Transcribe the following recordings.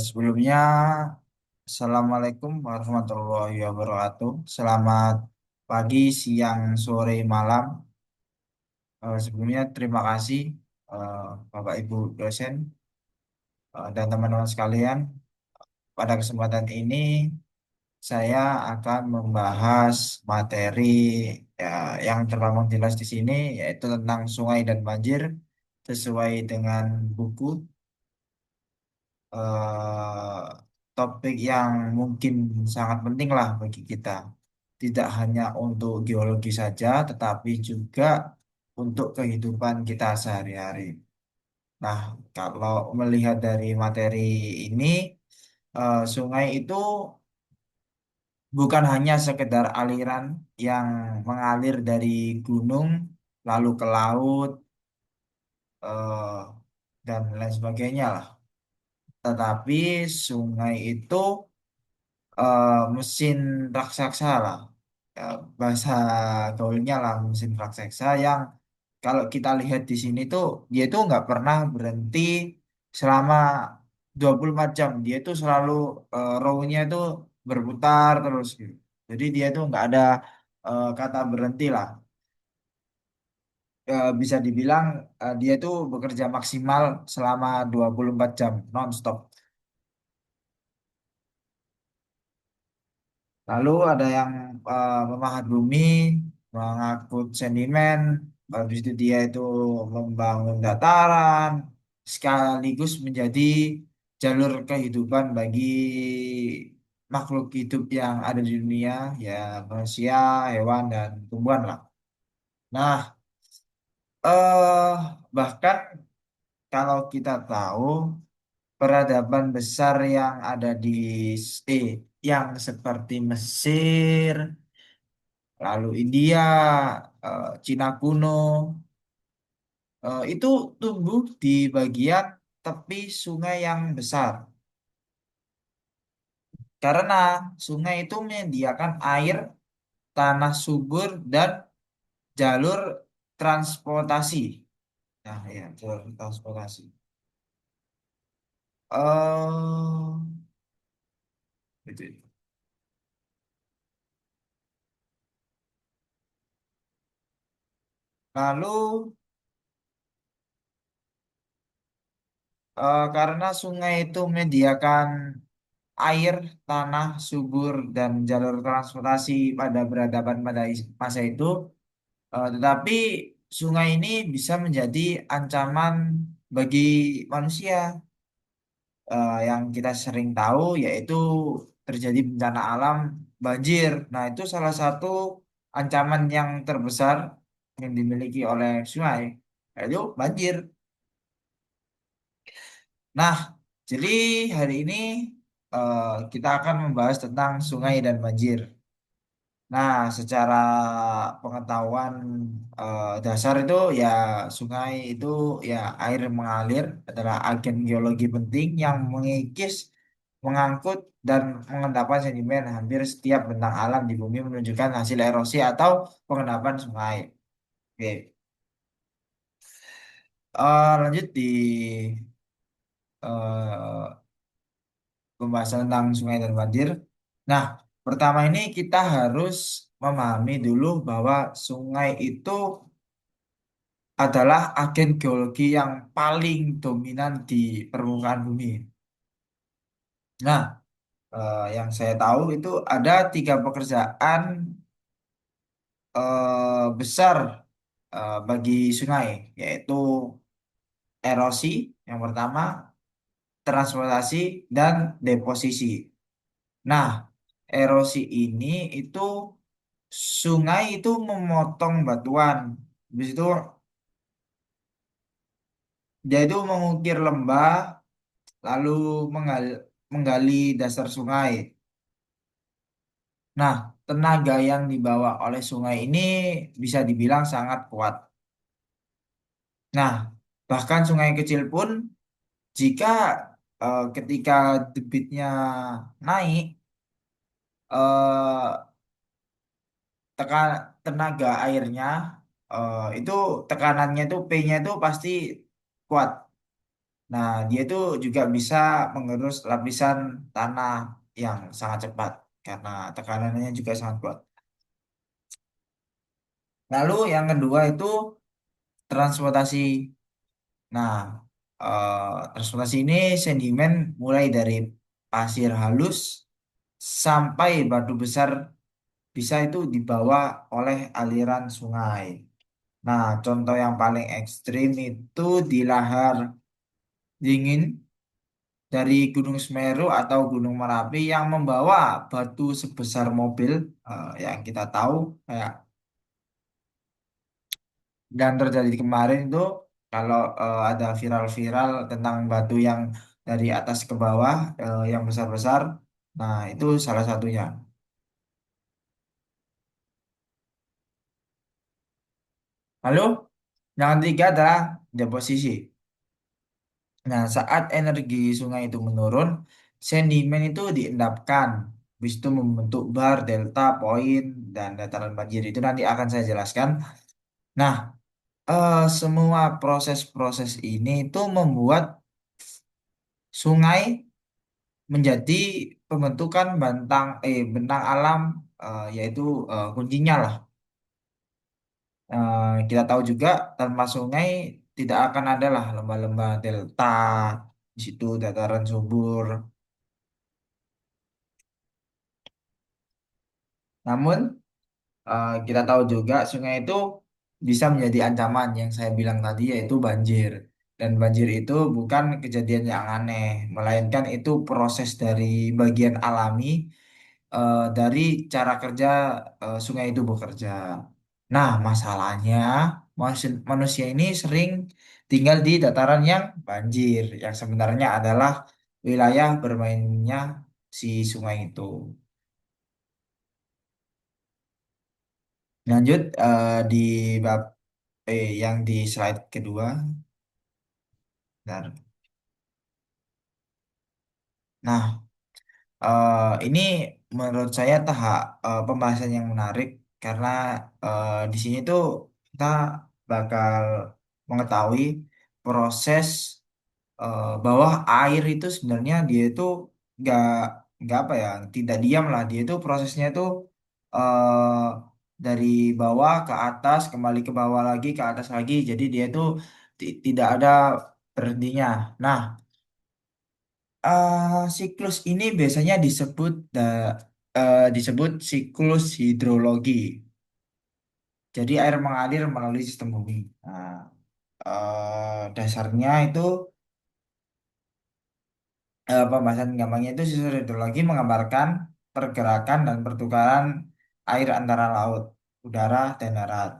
Sebelumnya, Assalamualaikum warahmatullahi wabarakatuh. Selamat pagi, siang, sore, malam. Sebelumnya terima kasih Bapak Ibu dosen dan teman-teman sekalian. Pada kesempatan ini saya akan membahas materi ya, yang terpampang jelas di sini, yaitu tentang sungai dan banjir sesuai dengan buku. eh, Topik yang mungkin sangat penting lah bagi kita. Tidak hanya untuk geologi saja, tetapi juga untuk kehidupan kita sehari-hari. Nah, kalau melihat dari materi ini, sungai itu bukan hanya sekedar aliran yang mengalir dari gunung lalu ke laut eh, dan lain sebagainya lah. Tetapi sungai itu mesin raksasa lah. Ya, bahasa gaulnya lah mesin raksasa yang kalau kita lihat di sini tuh dia tuh nggak pernah berhenti selama 24 jam. Dia tuh selalu row-nya tuh berputar terus gitu. Jadi dia tuh nggak ada kata berhenti lah. Bisa dibilang dia tuh bekerja maksimal selama 24 jam non-stop. Lalu ada yang memahat bumi, mengangkut sedimen, habis itu dia itu membangun dataran, sekaligus menjadi jalur kehidupan bagi makhluk hidup yang ada di dunia, ya manusia, hewan, dan tumbuhan lah. Nah, eh bahkan kalau kita tahu peradaban besar yang ada di eh, yang seperti Mesir, lalu India, Cina kuno, itu tumbuh di bagian tepi sungai yang besar. Karena sungai itu menyediakan air, tanah subur, dan jalur transportasi. Nah, ya, jalur transportasi. Itu. Lalu, karena sungai itu menyediakan air, tanah, subur, dan jalur transportasi pada peradaban pada masa itu, tetapi sungai ini bisa menjadi ancaman bagi manusia. Yang kita sering tahu yaitu terjadi bencana alam banjir. Nah, itu salah satu ancaman yang terbesar yang dimiliki oleh sungai, yaitu banjir. Nah, jadi hari ini kita akan membahas tentang sungai dan banjir. Nah, secara pengetahuan dasar itu ya sungai itu ya air yang mengalir adalah agen geologi penting yang mengikis, mengangkut dan mengendapkan sedimen hampir setiap bentang alam di bumi menunjukkan hasil erosi atau pengendapan sungai. Oke, lanjut di eh, pembahasan tentang sungai dan banjir. Nah, pertama ini kita harus memahami dulu bahwa sungai itu adalah agen geologi yang paling dominan di permukaan bumi. Nah, yang saya tahu itu ada tiga pekerjaan besar bagi sungai, yaitu erosi yang pertama, transportasi, dan deposisi. Nah, erosi ini itu sungai itu memotong batuan. Habis itu dia itu mengukir lembah, lalu menggali dasar sungai. Nah, tenaga yang dibawa oleh sungai ini bisa dibilang sangat kuat. Nah, bahkan sungai kecil pun jika ketika debitnya naik, eh, tekan tenaga airnya itu tekanannya itu P-nya itu pasti kuat. Nah, dia itu juga bisa mengerus lapisan tanah yang sangat cepat karena tekanannya juga sangat kuat. Lalu yang kedua itu transportasi. Nah, transportasi ini sedimen mulai dari pasir halus sampai batu besar bisa itu dibawa oleh aliran sungai. Nah, contoh yang paling ekstrim itu di lahar dingin dari Gunung Semeru atau Gunung Merapi yang membawa batu sebesar mobil, yang kita tahu kayak dan terjadi kemarin itu kalau ada viral-viral tentang batu yang dari atas ke bawah, yang besar-besar. Nah, itu salah satunya. Lalu yang ketiga adalah deposisi. Nah, saat energi sungai itu menurun, sedimen itu diendapkan, habis itu membentuk bar, delta, poin, dan dataran banjir. Itu nanti akan saya jelaskan. Nah, semua proses-proses ini itu membuat sungai menjadi pembentukan bentang alam, yaitu kuncinya lah. Kita tahu juga tanpa sungai tidak akan ada lah lembah-lembah delta, di situ dataran subur. Namun kita tahu juga sungai itu bisa menjadi ancaman yang saya bilang tadi yaitu banjir. Dan banjir itu bukan kejadian yang aneh, melainkan itu proses dari bagian alami, dari cara kerja sungai itu bekerja. Nah, masalahnya manusia ini sering tinggal di dataran yang banjir, yang sebenarnya adalah wilayah bermainnya si sungai itu. Lanjut di bab yang di slide kedua. Bentar. Nah, ini menurut saya tahap pembahasan yang menarik karena di sini tuh kita bakal mengetahui proses bahwa air itu sebenarnya dia itu nggak nggak apa ya, tidak diam lah, dia itu prosesnya itu eh, dari bawah ke atas, kembali ke bawah lagi, ke atas lagi, jadi dia itu tidak ada berhentinya. Nah, siklus ini biasanya disebut siklus hidrologi. Jadi air mengalir melalui sistem bumi. Nah, dasarnya itu, pembahasan gampangnya itu siswa hidrologi menggambarkan pergerakan dan pertukaran air antara laut, udara, dan darat.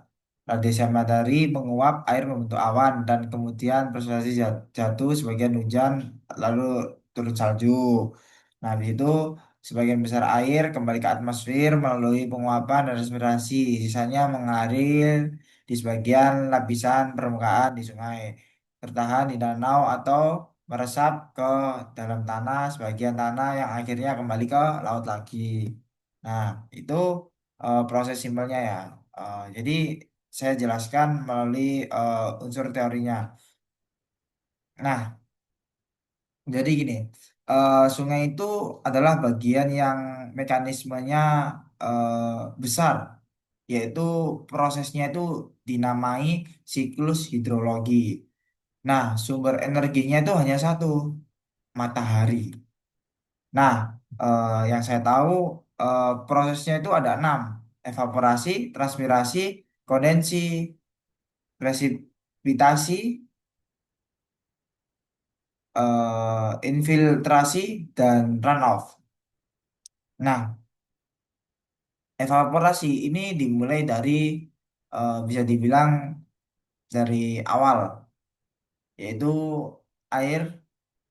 Radiasi matahari menguap, air membentuk awan, dan kemudian proses jatuh sebagian hujan, lalu turun salju. Nah, habis itu sebagian besar air kembali ke atmosfer melalui penguapan dan respirasi. Sisanya mengalir di sebagian lapisan permukaan di sungai, tertahan di danau atau meresap ke dalam tanah, sebagian tanah yang akhirnya kembali ke laut lagi. Nah, itu proses simpelnya ya. Jadi saya jelaskan melalui unsur teorinya. Nah, jadi gini, sungai itu adalah bagian yang mekanismenya besar, yaitu prosesnya itu dinamai siklus hidrologi. Nah, sumber energinya itu hanya satu, matahari. Nah, yang saya tahu prosesnya itu ada enam: evaporasi, transpirasi, kondensi, presipitasi, infiltrasi, dan runoff. Nah, evaporasi ini dimulai dari, bisa dibilang dari awal, yaitu air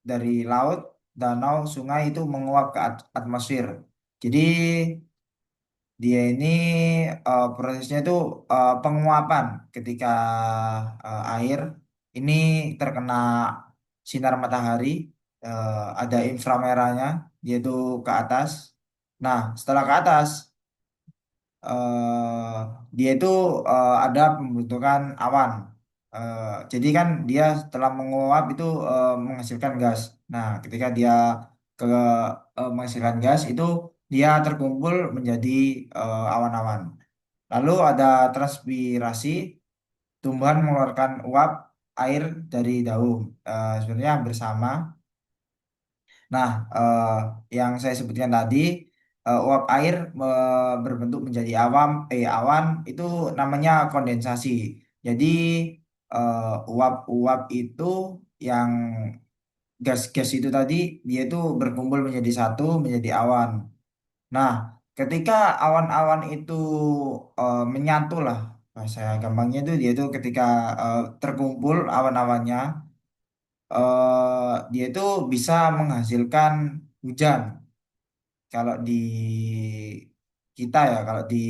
dari laut, danau, sungai itu menguap ke atmosfer. Jadi dia ini prosesnya itu penguapan ketika air ini terkena sinar matahari, ada inframerahnya, yaitu ke atas. Nah, setelah ke atas, dia itu ada pembentukan awan. Jadi kan dia setelah menguap itu menghasilkan gas. Nah, ketika dia ke menghasilkan gas itu dia terkumpul menjadi awan-awan. Lalu ada transpirasi, tumbuhan mengeluarkan uap air dari daun. Sebenarnya hampir sama. Nah, yang saya sebutkan tadi, uap air berbentuk menjadi awan itu namanya kondensasi. Jadi uap-uap itu yang gas-gas itu tadi dia itu berkumpul menjadi satu menjadi awan. Nah, ketika awan-awan itu menyatu lah, bahasa gampangnya itu dia itu ketika terkumpul awan-awannya, dia itu bisa menghasilkan hujan. Kalau di kita ya, kalau di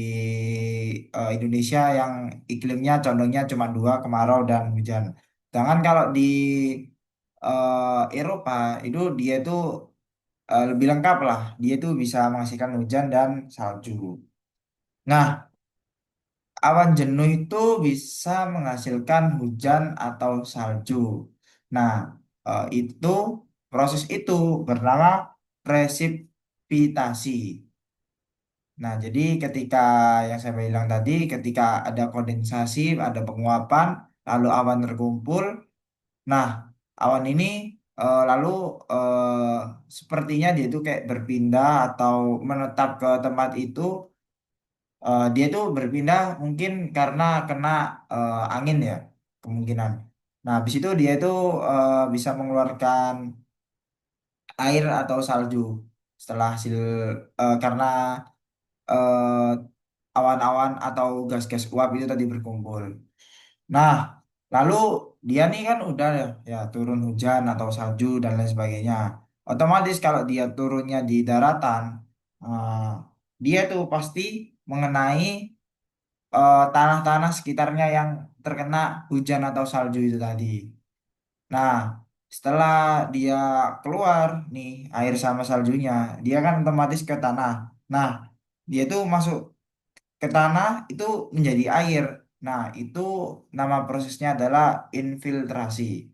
Indonesia yang iklimnya condongnya cuma dua, kemarau dan hujan. Sedangkan kalau di Eropa itu dia itu lebih lengkap lah. Dia itu bisa menghasilkan hujan dan salju. Nah, awan jenuh itu bisa menghasilkan hujan atau salju. Nah, itu proses itu bernama presipitasi. Nah, jadi ketika yang saya bilang tadi, ketika ada kondensasi, ada penguapan, lalu awan terkumpul. Nah, awan ini lalu sepertinya dia itu kayak berpindah atau menetap ke tempat itu. Dia itu berpindah mungkin karena kena angin ya, kemungkinan. Nah, habis itu dia itu bisa mengeluarkan air atau salju setelah hasil karena eh, awan-awan atau gas-gas uap itu tadi berkumpul. Nah, lalu dia nih kan udah ya turun hujan atau salju dan lain sebagainya. Otomatis kalau dia turunnya di daratan, eh, dia tuh pasti mengenai tanah-tanah sekitarnya yang terkena hujan atau salju itu tadi. Nah, setelah dia keluar nih air sama saljunya, dia kan otomatis ke tanah. Nah, dia tuh masuk ke tanah itu menjadi air. Nah, itu nama prosesnya adalah infiltrasi.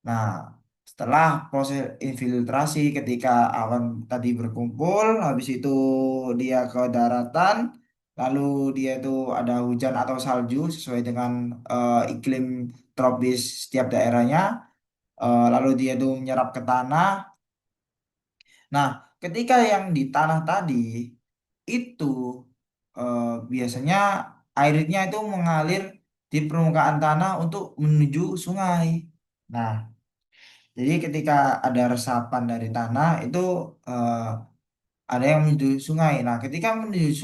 Nah, setelah proses infiltrasi ketika awan tadi berkumpul, habis itu dia ke daratan, lalu dia itu ada hujan atau salju sesuai dengan iklim tropis setiap daerahnya. Lalu dia itu menyerap ke tanah. Nah, ketika yang di tanah tadi itu eh, biasanya airnya itu mengalir di permukaan tanah untuk menuju sungai. Nah, jadi ketika ada resapan dari tanah itu eh, ada yang menuju sungai. Nah, ketika menuju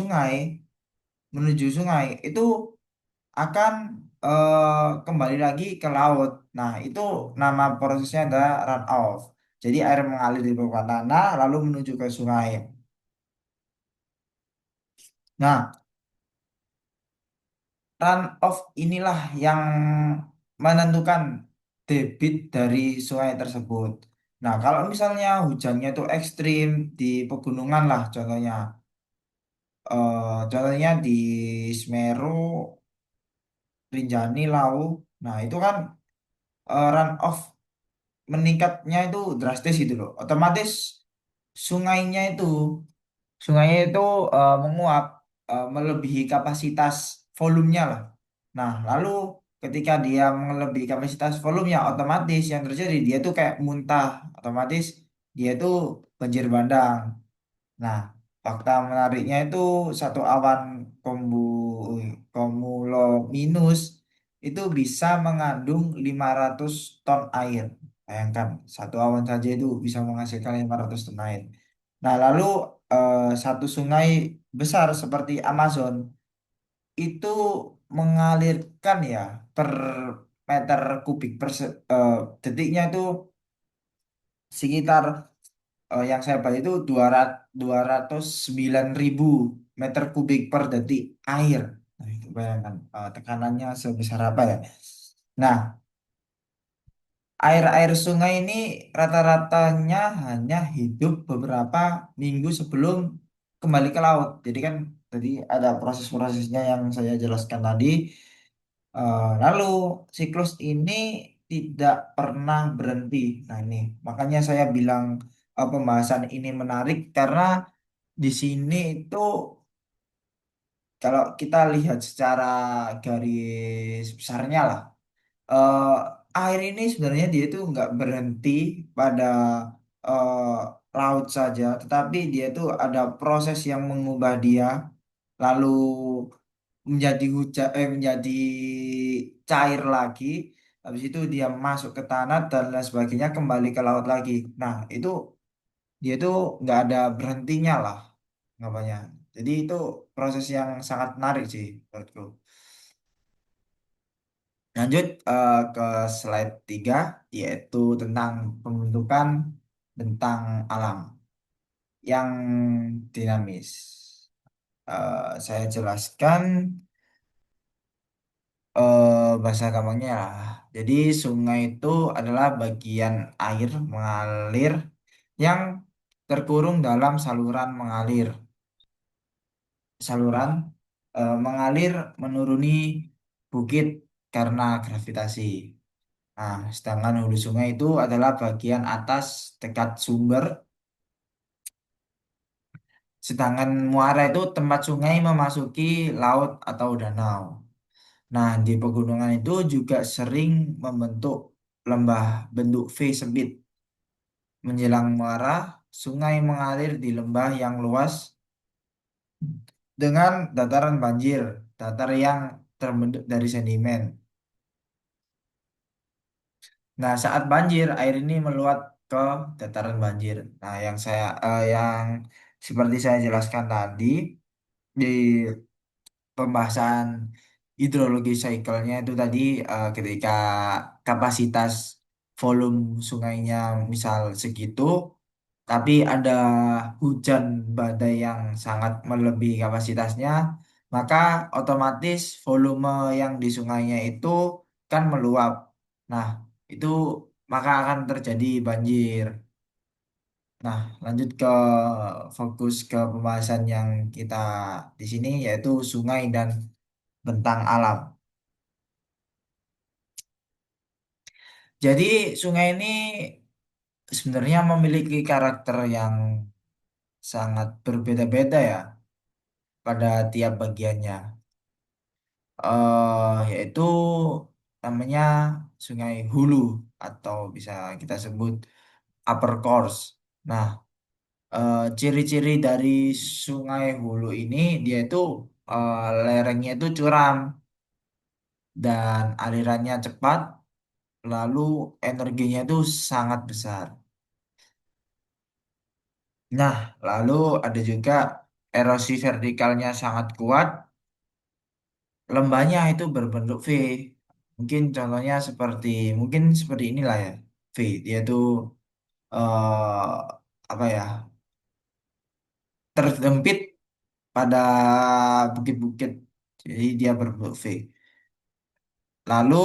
sungai itu akan kembali lagi ke laut. Nah, itu nama prosesnya adalah run off. Jadi air mengalir di permukaan tanah lalu menuju ke sungai. Nah, run off inilah yang menentukan debit dari sungai tersebut. Nah, kalau misalnya hujannya itu ekstrim di pegunungan lah contohnya. Contohnya di Semeru, Rinjani, Lau. Nah, itu kan run off meningkatnya itu drastis itu loh. Otomatis sungainya itu sungainya itu menguap melebihi kapasitas volumenya lah. Nah, lalu ketika dia melebihi kapasitas volumenya, otomatis yang terjadi dia tuh kayak muntah, otomatis dia itu banjir bandang. Nah, fakta menariknya itu satu awan cumulominus itu bisa mengandung 500 ton air. Bayangkan, satu awan saja itu bisa menghasilkan 500 ton air. Nah, lalu satu sungai besar seperti Amazon itu mengalirkan ya per meter kubik detiknya itu sekitar yang saya baca itu 209.000 meter kubik per detik air. Nah, itu bayangkan tekanannya sebesar apa ya. Nah, air-air sungai ini rata-ratanya hanya hidup beberapa minggu sebelum kembali ke laut. Jadi kan tadi ada proses-prosesnya yang saya jelaskan tadi. Lalu siklus ini tidak pernah berhenti. Nah ini makanya saya bilang pembahasan ini menarik karena di sini itu kalau kita lihat secara garis besarnya lah, eh, air ini sebenarnya dia itu nggak berhenti pada eh, laut saja, tetapi dia itu ada proses yang mengubah dia, lalu menjadi hujan, menjadi cair lagi. Habis itu dia masuk ke tanah dan lain sebagainya kembali ke laut lagi. Nah itu dia itu nggak ada berhentinya lah, ngapainnya. Jadi itu proses yang sangat menarik sih menurutku. Lanjut ke slide 3 yaitu tentang pembentukan bentang alam yang dinamis. Saya jelaskan bahasa gampangnya lah. Jadi sungai itu adalah bagian air mengalir yang terkurung dalam saluran mengalir menuruni bukit karena gravitasi. Nah, sedangkan hulu sungai itu adalah bagian atas dekat sumber, sedangkan muara itu tempat sungai memasuki laut atau danau. Nah, di pegunungan itu juga sering membentuk lembah bentuk V sempit. Menjelang muara, sungai mengalir di lembah yang luas dengan dataran banjir, datar yang terbentuk dari sedimen. Nah, saat banjir, air ini meluap ke dataran banjir. Nah, yang seperti saya jelaskan tadi di pembahasan hidrologi cycle-nya itu tadi, ketika kapasitas volume sungainya misal segitu, tapi ada hujan badai yang sangat melebihi kapasitasnya, maka otomatis volume yang di sungainya itu kan meluap. Nah, itu maka akan terjadi banjir. Nah, lanjut ke fokus ke pembahasan yang kita di sini yaitu sungai dan bentang alam. Jadi sungai ini sebenarnya memiliki karakter yang sangat berbeda-beda ya pada tiap bagiannya. Yaitu namanya Sungai Hulu atau bisa kita sebut upper course. Nah, ciri-ciri dari Sungai Hulu ini dia itu lerengnya itu curam dan alirannya cepat, lalu energinya itu sangat besar. Nah, lalu ada juga erosi vertikalnya sangat kuat, lembahnya itu berbentuk V. Mungkin seperti inilah ya. V. Dia tuh apa ya? Terjepit pada bukit-bukit. Jadi dia berbentuk V. Lalu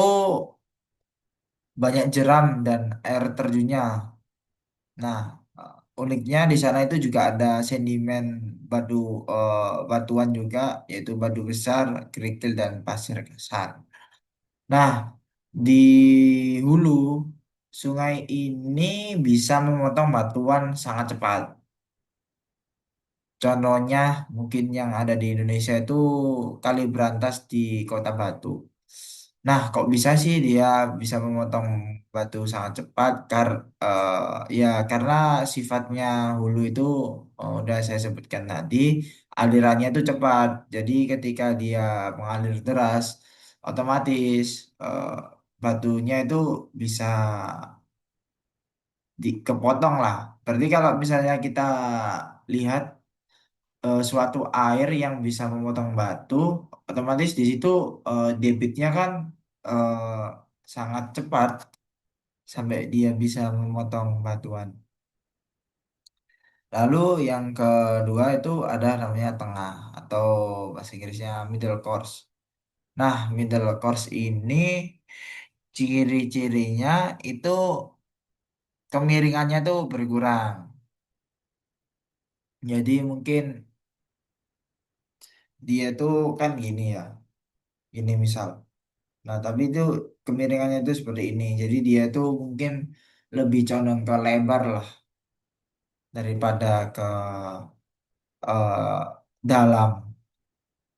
banyak jeram dan air terjunnya. Nah, uniknya di sana itu juga ada sedimen batu eh, batuan juga, yaitu batu besar, kerikil dan pasir kasar. Nah, di hulu sungai ini bisa memotong batuan sangat cepat. Contohnya mungkin yang ada di Indonesia itu Kali Brantas di Kota Batu. Nah, kok bisa sih dia bisa memotong batu sangat cepat? Ya karena sifatnya hulu itu udah saya sebutkan tadi, alirannya itu cepat. Jadi ketika dia mengalir deras, otomatis eh, batunya itu bisa dikepotong lah. Berarti kalau misalnya kita lihat suatu air yang bisa memotong batu, otomatis di situ debitnya kan eh, sangat cepat sampai dia bisa memotong batuan. Lalu yang kedua itu ada namanya tengah atau bahasa Inggrisnya middle course. Nah, middle course ini ciri-cirinya itu kemiringannya tuh berkurang. Jadi mungkin dia tuh kan gini ya, gini misal. Nah, tapi itu kemiringannya itu seperti ini. Jadi dia tuh mungkin lebih condong ke lebar lah daripada ke dalam.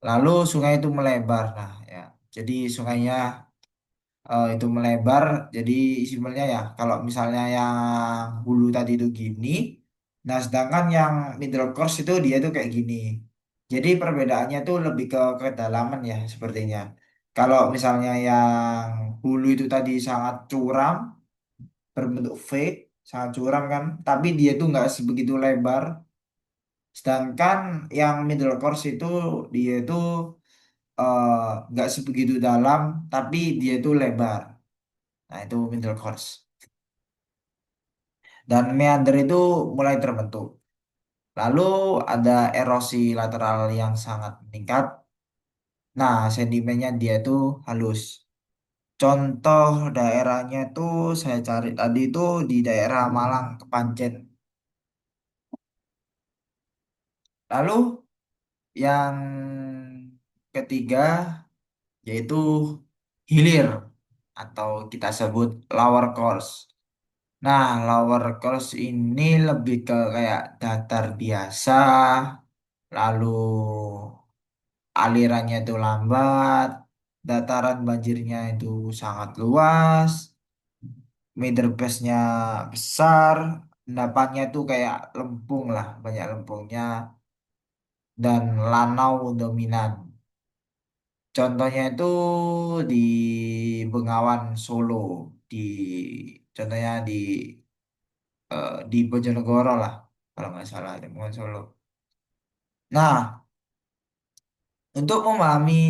Lalu sungai itu melebar. Nah, ya. Jadi sungainya itu melebar. Jadi simpelnya ya, kalau misalnya yang hulu tadi itu gini, nah sedangkan yang middle course itu dia tuh kayak gini. Jadi perbedaannya tuh lebih ke kedalaman ya sepertinya. Kalau misalnya yang hulu itu tadi sangat curam, berbentuk V, sangat curam kan, tapi dia tuh nggak sebegitu lebar. Sedangkan yang middle course itu dia itu eh, nggak sebegitu dalam, tapi dia itu lebar. Nah, itu middle course. Dan meander itu mulai terbentuk. Lalu ada erosi lateral yang sangat meningkat. Nah, sedimennya dia itu halus. Contoh daerahnya itu saya cari tadi itu di daerah Malang, Kepanjen. Lalu yang ketiga yaitu hilir atau kita sebut lower course. Nah, lower course ini lebih ke kayak datar biasa, lalu alirannya itu lambat, dataran banjirnya itu sangat luas, meter pass-nya besar, endapannya itu kayak lempung lah, banyak lempungnya, dan lanau dominan. Contohnya itu di Bengawan Solo, di contohnya di Bojonegoro lah, kalau nggak salah di Bengawan Solo. Nah, untuk memahami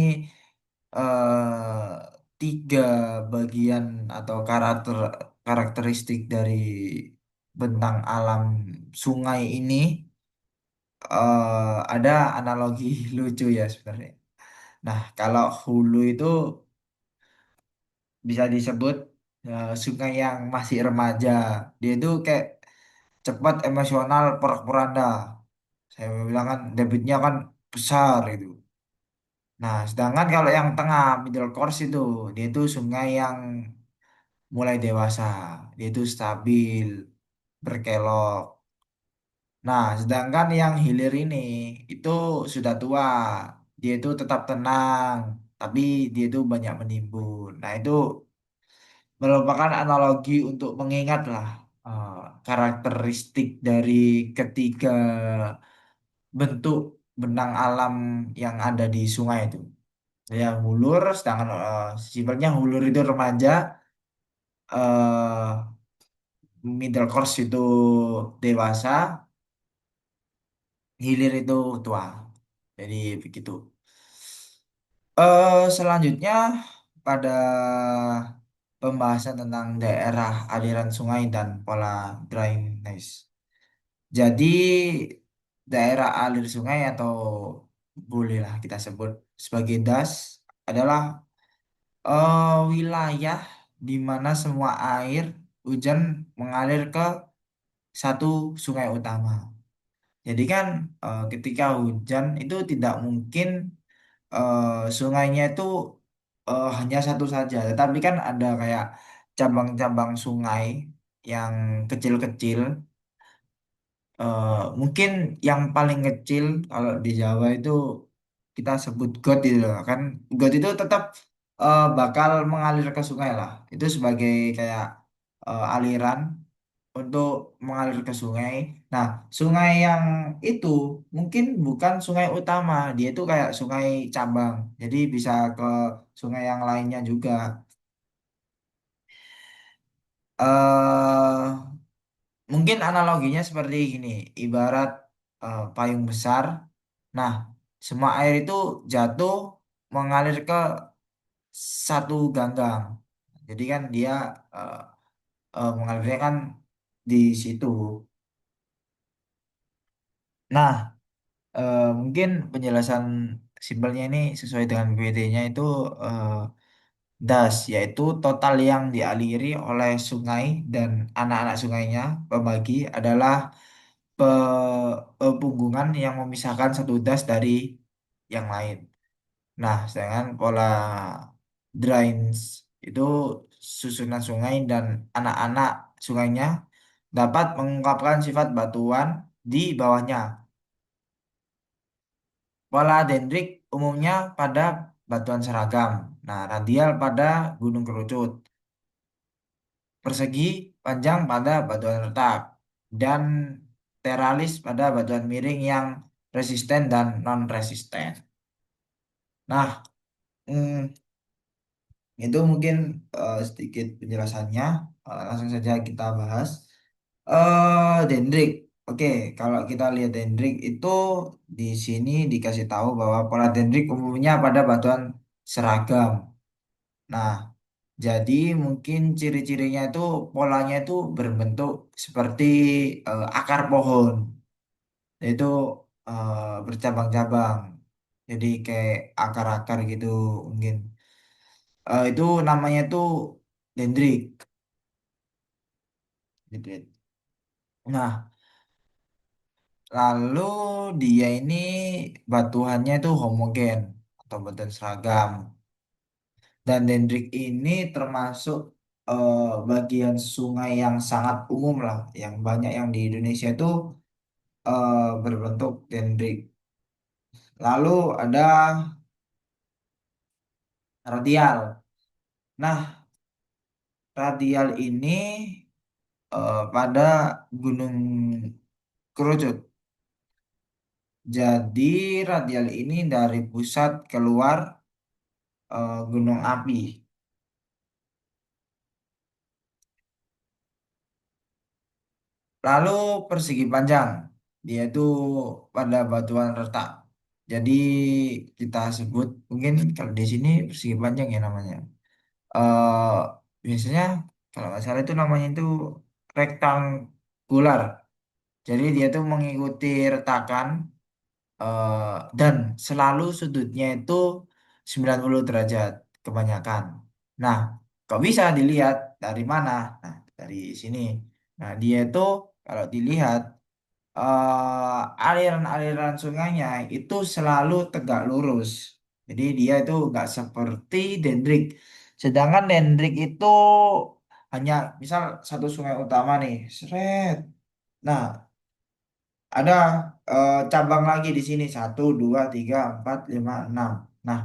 eh, tiga bagian atau karakteristik dari bentang alam sungai ini, ada analogi lucu ya sebenarnya. Nah, kalau hulu itu bisa disebut sungai yang masih remaja. Dia itu kayak cepat emosional porak-poranda. Saya bilang kan debitnya kan besar itu. Nah, sedangkan kalau yang tengah middle course itu dia itu sungai yang mulai dewasa, dia itu stabil, berkelok. Nah, sedangkan yang hilir ini itu sudah tua, dia itu tetap tenang, tapi dia itu banyak menimbun. Nah, itu merupakan analogi untuk mengingat lah eh, karakteristik dari ketiga bentuk benang alam yang ada di sungai itu. Yang hulur, sedangkan simpelnya hulur itu remaja, eh middle course itu dewasa, hilir itu tua. Jadi begitu. Selanjutnya pada pembahasan tentang daerah aliran sungai dan pola drainase. Jadi daerah alir sungai atau bolehlah kita sebut sebagai das adalah wilayah di mana semua air hujan mengalir ke satu sungai utama. Jadi kan ketika hujan itu tidak mungkin eh, sungainya itu hanya satu saja, tetapi kan ada kayak cabang-cabang sungai yang kecil-kecil. Mungkin yang paling kecil kalau di Jawa itu kita sebut got itu loh kan. Got itu tetap bakal mengalir ke sungai lah. Itu sebagai kayak aliran untuk mengalir ke sungai. Nah, sungai yang itu mungkin bukan sungai utama, dia itu kayak sungai cabang. Jadi bisa ke sungai yang lainnya juga. eh Mungkin analoginya seperti gini, ibarat payung besar. Nah, semua air itu jatuh mengalir ke satu ganggang. Jadi kan dia eh, mengalirnya kan di situ. Nah, mungkin penjelasan simpelnya ini sesuai dengan PPT-nya itu eh, das, yaitu total yang dialiri oleh sungai dan anak-anak sungainya pembagi adalah punggungan yang memisahkan satu das dari yang lain. Nah, sedangkan pola Drains itu susunan sungai dan anak-anak sungainya dapat mengungkapkan sifat batuan di bawahnya. Pola dendrik umumnya pada batuan seragam. Nah, radial pada gunung kerucut. Persegi panjang pada batuan retak. Dan teralis pada batuan miring yang resisten dan non-resisten. Nah, mm, itu mungkin sedikit penjelasannya. Langsung saja kita bahas. Dendrik. Oke, kalau kita lihat dendrik itu di sini dikasih tahu bahwa pola dendrik umumnya pada batuan seragam. Nah, jadi mungkin ciri-cirinya itu polanya itu berbentuk seperti akar pohon, yaitu bercabang-cabang. Jadi kayak akar-akar gitu mungkin. Itu namanya tuh dendrik. Gitu. Nah, lalu dia ini batuannya itu homogen atau batuan seragam. Dan dendrik ini termasuk bagian sungai yang sangat umum lah, yang banyak yang di Indonesia itu berbentuk dendrik. Lalu ada radial. Nah, radial ini pada Gunung Kerucut. Jadi radial ini dari pusat keluar gunung api. Lalu persegi panjang, dia itu pada batuan retak. Jadi kita sebut mungkin kalau di sini persegi panjang ya namanya. eh Biasanya kalau nggak salah itu namanya itu rektangular. Jadi dia tuh mengikuti retakan eh, dan selalu sudutnya itu 90 derajat kebanyakan. Nah, kok bisa dilihat dari mana? Nah, dari sini. Nah, dia itu kalau dilihat aliran-aliran sungainya itu selalu tegak lurus. Jadi dia itu nggak seperti dendrik. Sedangkan dendrik itu hanya misal satu sungai utama nih, seret. Nah, ada cabang lagi di sini satu, dua, tiga, empat, lima, enam. Nah,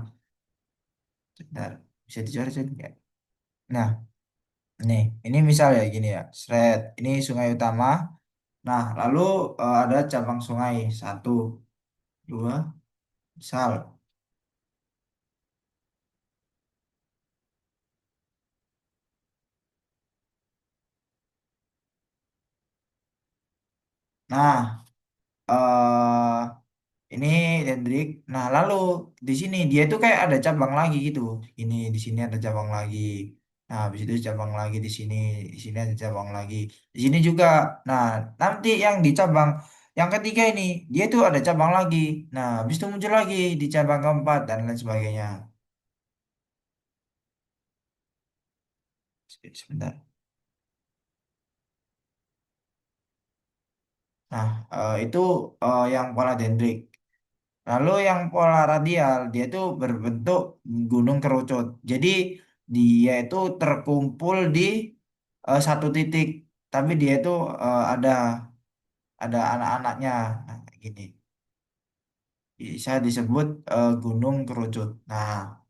bentar. Bisa dicoret nggak? Nah, ini misal ya gini ya, seret. Ini sungai utama. Nah, lalu ada cabang sungai satu, dua, misal. Nah, ini dendrik. Nah, lalu di sini dia itu kayak ada cabang lagi gitu. Ini di sini ada cabang lagi. Nah, habis itu cabang lagi di sini ada cabang lagi. Di sini juga. Nah, nanti yang di cabang yang ketiga ini, dia itu ada cabang lagi. Nah, habis itu muncul lagi di cabang keempat dan lain sebagainya. Sebentar. Nah, itu yang pola dendrik. Lalu yang pola radial dia itu berbentuk gunung kerucut. Jadi dia itu terkumpul di satu titik, tapi dia itu ada anak-anaknya. Nah, kayak gini bisa disebut gunung kerucut. Nah,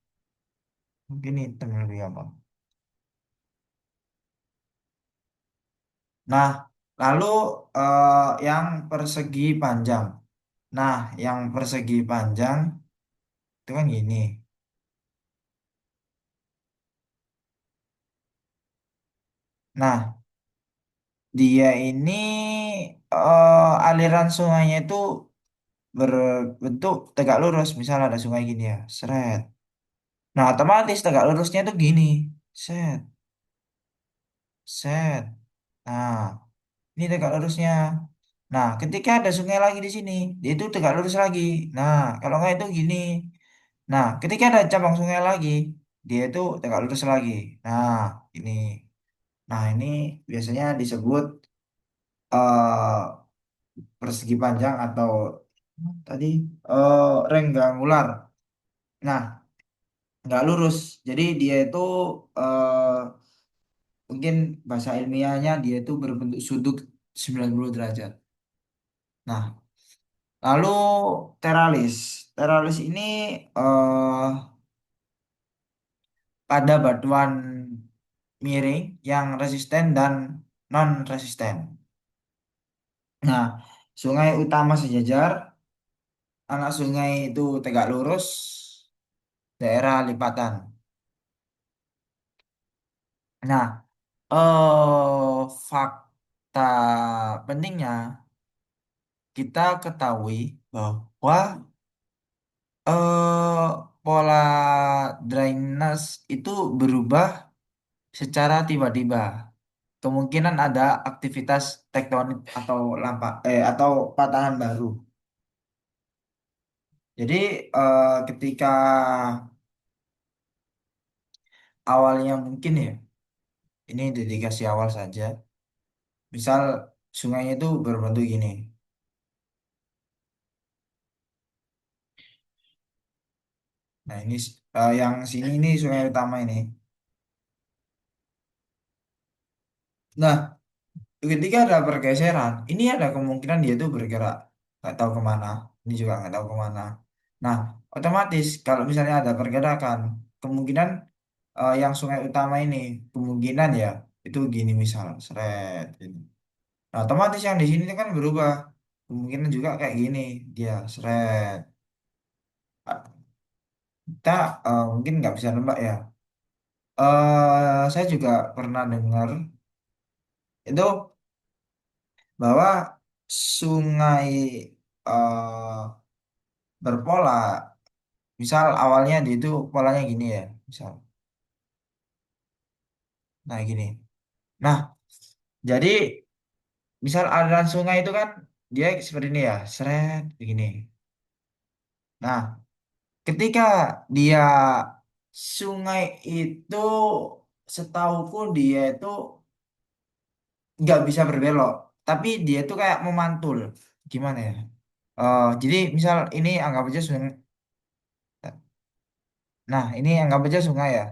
mungkin itu lebih gampang. Nah, lalu yang persegi panjang. Nah, yang persegi panjang itu kan gini. Nah, dia ini aliran sungainya itu berbentuk tegak lurus. Misal ada sungai gini ya, seret. Nah, otomatis tegak lurusnya itu gini, set, set. Nah, ini tegak lurusnya. Nah, ketika ada sungai lagi di sini, dia itu tegak lurus lagi. Nah, kalau nggak itu gini. Nah, ketika ada cabang sungai lagi, dia itu tegak lurus lagi. Nah, ini. Nah, ini biasanya disebut persegi panjang atau tadi renggang ular. Nah, nggak lurus. Jadi dia itu mungkin bahasa ilmiahnya dia itu berbentuk sudut 90 derajat. Nah, lalu teralis. Teralis ini eh pada batuan miring yang resisten dan non resisten. Nah, sungai utama sejajar, anak sungai itu tegak lurus, daerah lipatan. Nah, fakta pentingnya kita ketahui bahwa eh pola drainase itu berubah secara tiba-tiba. Kemungkinan ada aktivitas tektonik atau atau patahan baru. Jadi ketika awalnya mungkin ya, ini dedikasi awal saja. Misal sungainya itu berbentuk gini. Nah ini yang sini ini sungai utama ini. Nah ketika ada pergeseran, ini ada kemungkinan dia itu bergerak, nggak tahu kemana. Ini juga nggak tahu kemana. Nah otomatis kalau misalnya ada pergerakan, kemungkinan yang sungai utama ini kemungkinan ya itu gini misal, seret. Gini. Nah otomatis yang di sini itu kan berubah. Kemungkinan juga kayak gini, dia seret. Kita mungkin nggak bisa nebak ya. Saya juga pernah dengar itu bahwa sungai berpola, misal awalnya dia itu polanya gini ya, misal, nah gini. Nah, jadi misal aliran sungai itu kan dia seperti ini ya, seret begini. Nah, ketika dia sungai itu setauku dia itu nggak bisa berbelok, tapi dia itu kayak memantul. Gimana ya? Jadi misal ini anggap aja sungai. Nah, ini anggap aja sungai ya,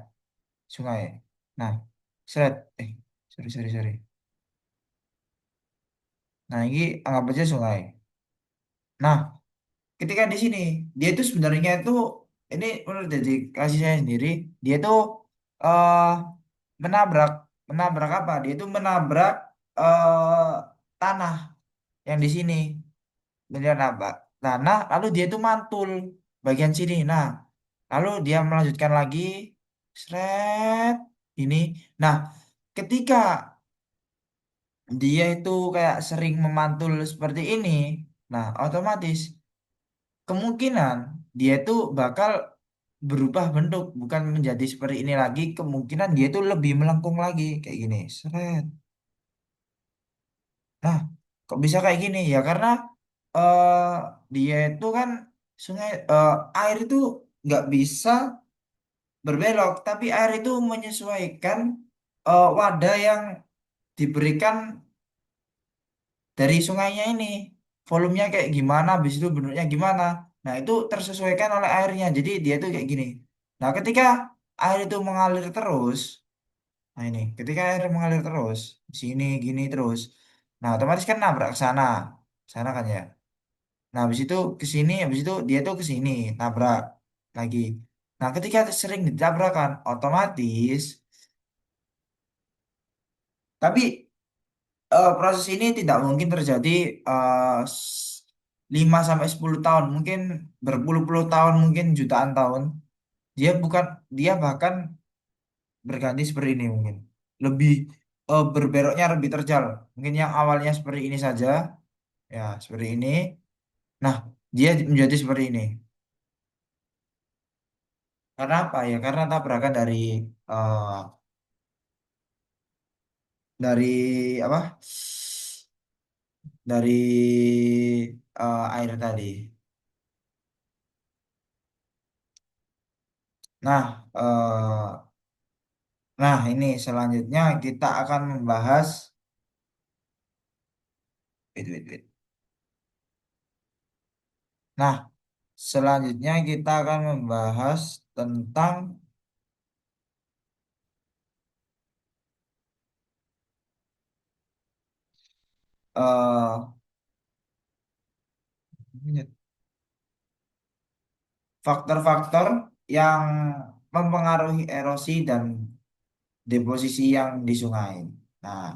sungai. Nah, seret. Sorry, sorry, sorry. Nah, ini anggap aja sungai. Nah, ketika di sini, dia itu sebenarnya itu, ini menurut dari kasih saya sendiri, dia itu eh menabrak, menabrak apa? Dia itu menabrak tanah yang di sini. Kemudian apa? Tanah, lalu dia itu mantul bagian sini. Nah, lalu dia melanjutkan lagi, seret, ini. Nah, ketika dia itu kayak sering memantul seperti ini, nah otomatis kemungkinan dia itu bakal berubah bentuk, bukan menjadi seperti ini lagi, kemungkinan dia itu lebih melengkung lagi kayak gini. Seret. Nah, kok bisa kayak gini ya? Karena eh dia itu kan sungai air itu nggak bisa berbelok, tapi air itu menyesuaikan wadah yang diberikan dari sungainya ini, volumenya kayak gimana, habis itu bentuknya gimana. Nah, itu tersesuaikan oleh airnya. Jadi dia tuh kayak gini. Nah, ketika air itu mengalir terus, nah ini, ketika air mengalir terus, sini gini terus. Nah, otomatis kan nabrak ke sana. Sana kan ya. Nah, habis itu ke sini, habis itu dia tuh ke sini, nabrak lagi. Nah, ketika sering ditabrakan, otomatis tapi proses ini tidak mungkin terjadi 5 sampai 10 tahun, mungkin berpuluh-puluh tahun, mungkin jutaan tahun. Dia bukan dia bahkan berganti seperti ini mungkin. Lebih berbeloknya lebih terjal. Mungkin yang awalnya seperti ini saja, ya seperti ini. Nah, dia menjadi seperti ini. Karena apa ya? Karena tabrakan eh, dari apa? Dari air tadi. Nah, nah, ini selanjutnya kita akan membahas, wait, wait, wait. Nah, selanjutnya kita akan membahas tentang eh, faktor-faktor yang mempengaruhi erosi dan deposisi yang di sungai. Nah,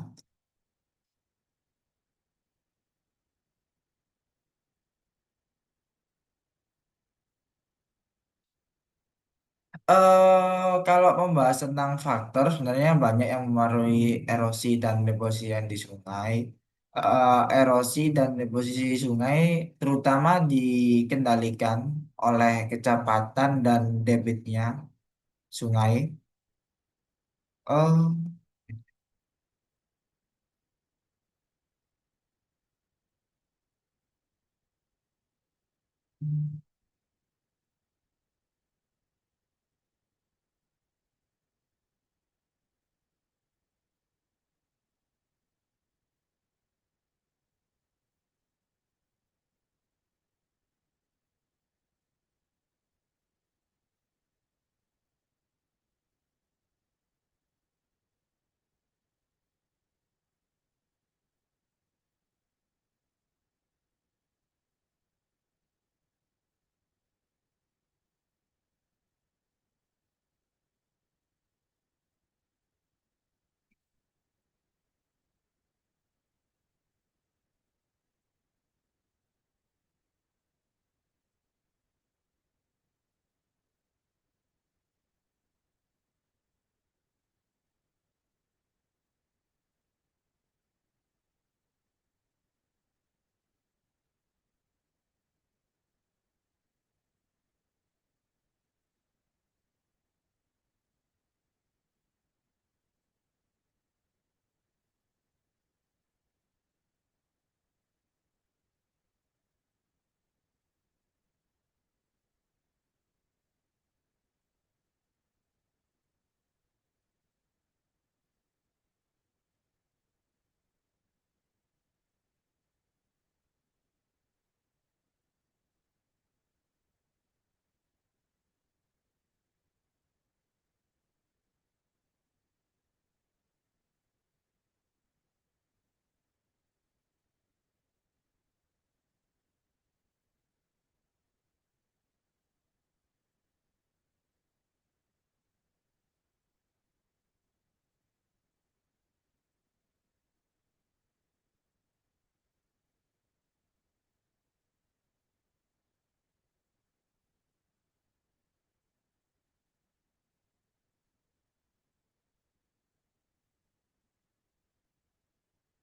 kalau membahas tentang faktor, sebenarnya banyak yang mempengaruhi erosi dan deposisi yang di sungai. Erosi dan deposisi sungai terutama dikendalikan oleh kecepatan dan debitnya sungai. Eh,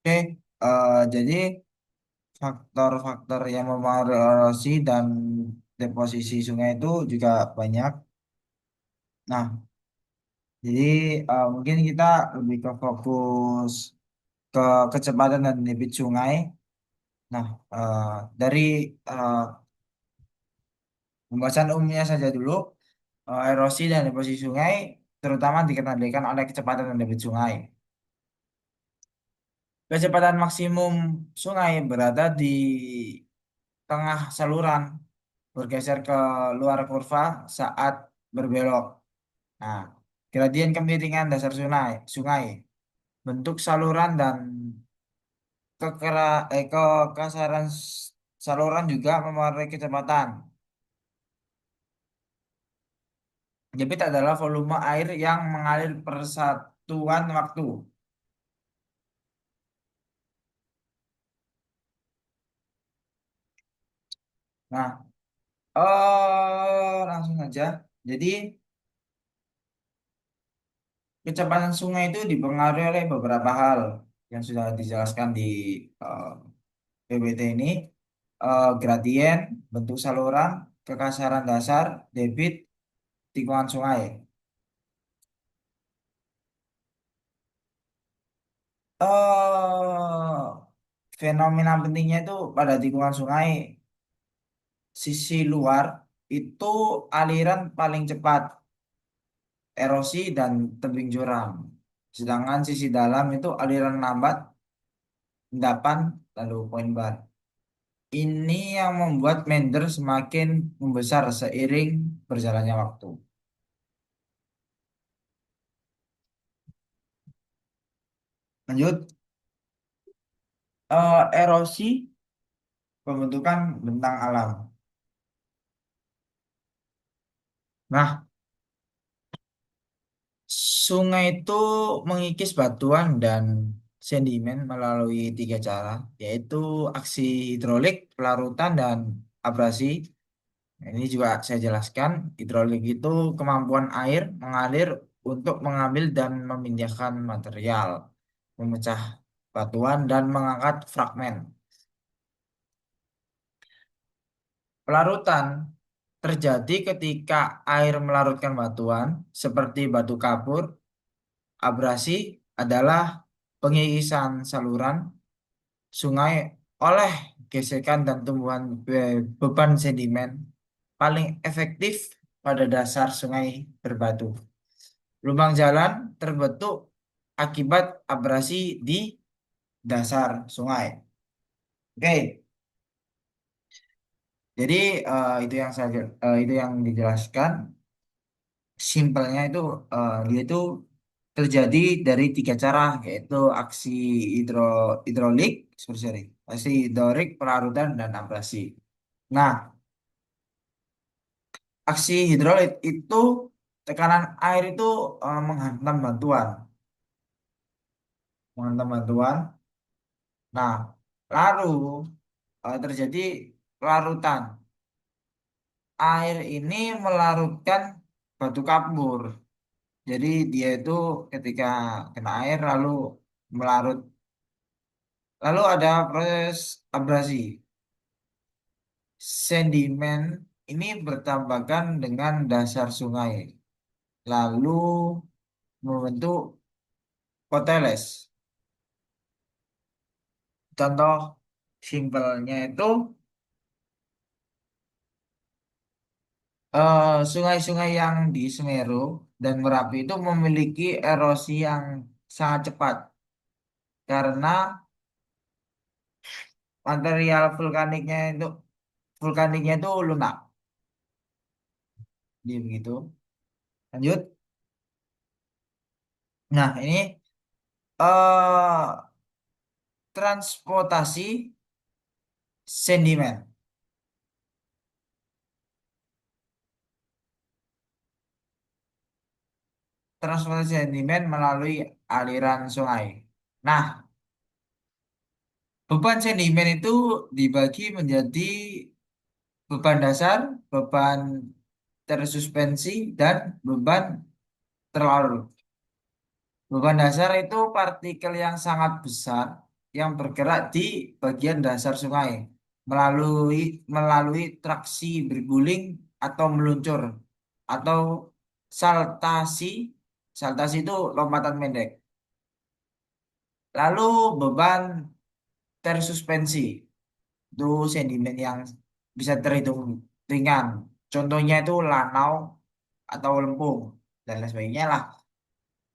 Oke, jadi faktor-faktor yang mempengaruhi erosi dan deposisi sungai itu juga banyak. Nah, jadi mungkin kita lebih ke fokus ke kecepatan dan debit sungai. Nah, dari eh, pembahasan umumnya saja dulu, erosi dan deposisi sungai terutama dikendalikan oleh kecepatan dan debit sungai. Kecepatan maksimum sungai berada di tengah saluran, bergeser ke luar kurva saat berbelok. Nah, gradien kemiringan dasar sungai, bentuk saluran dan kekasaran saluran juga mempengaruhi kecepatan. Debit adalah volume air yang mengalir per satuan waktu. Nah, langsung aja. Jadi, kecepatan sungai itu dipengaruhi oleh beberapa hal yang sudah dijelaskan di eh, PBT ini. Gradien, bentuk saluran, kekasaran dasar, debit, tikungan sungai. eh Fenomena pentingnya itu pada tikungan sungai sisi luar itu aliran paling cepat, erosi dan tebing curam. Sedangkan sisi dalam itu aliran lambat, endapan, lalu point bar. Ini yang membuat meander semakin membesar seiring berjalannya waktu. Lanjut. Erosi pembentukan bentang alam. Nah, sungai itu mengikis batuan dan sedimen melalui tiga cara, yaitu aksi hidrolik, pelarutan, dan abrasi. Nah, ini juga saya jelaskan. Hidrolik itu kemampuan air mengalir untuk mengambil dan memindahkan material, memecah batuan, dan mengangkat fragmen. Pelarutan terjadi ketika air melarutkan batuan, seperti batu kapur. Abrasi adalah pengikisan saluran sungai oleh gesekan dan tumbuhan beban sedimen paling efektif pada dasar sungai berbatu. Lubang jalan terbentuk akibat abrasi di dasar sungai. Oke, jadi itu yang dijelaskan. Simpelnya itu dia itu terjadi dari tiga cara, yaitu aksi hidro hidrolik, sorry, aksi hidrolik, pelarutan, dan abrasi. Nah, aksi hidrolik itu tekanan air itu menghantam batuan, menghantam batuan. Nah, lalu terjadi pelarutan. Air ini melarutkan batu kapur. Jadi dia itu ketika kena air lalu melarut. Lalu ada proses abrasi. Sedimen ini bertabrakan dengan dasar sungai, lalu membentuk koteles. Contoh simpelnya itu sungai-sungai yang di Semeru dan Merapi itu memiliki erosi yang sangat cepat karena material vulkaniknya itu lunak. Jadi begitu. Lanjut. Nah, ini eh transportasi sedimen. Transportasi sedimen melalui aliran sungai. Nah, beban sedimen itu dibagi menjadi beban dasar, beban tersuspensi, dan beban terlarut. Beban dasar itu partikel yang sangat besar yang bergerak di bagian dasar sungai melalui melalui traksi berguling atau meluncur atau saltasi. Saltasi itu lompatan pendek. Lalu beban tersuspensi itu sedimen yang bisa terhitung ringan. Contohnya itu lanau atau lempung dan lain sebagainya lah.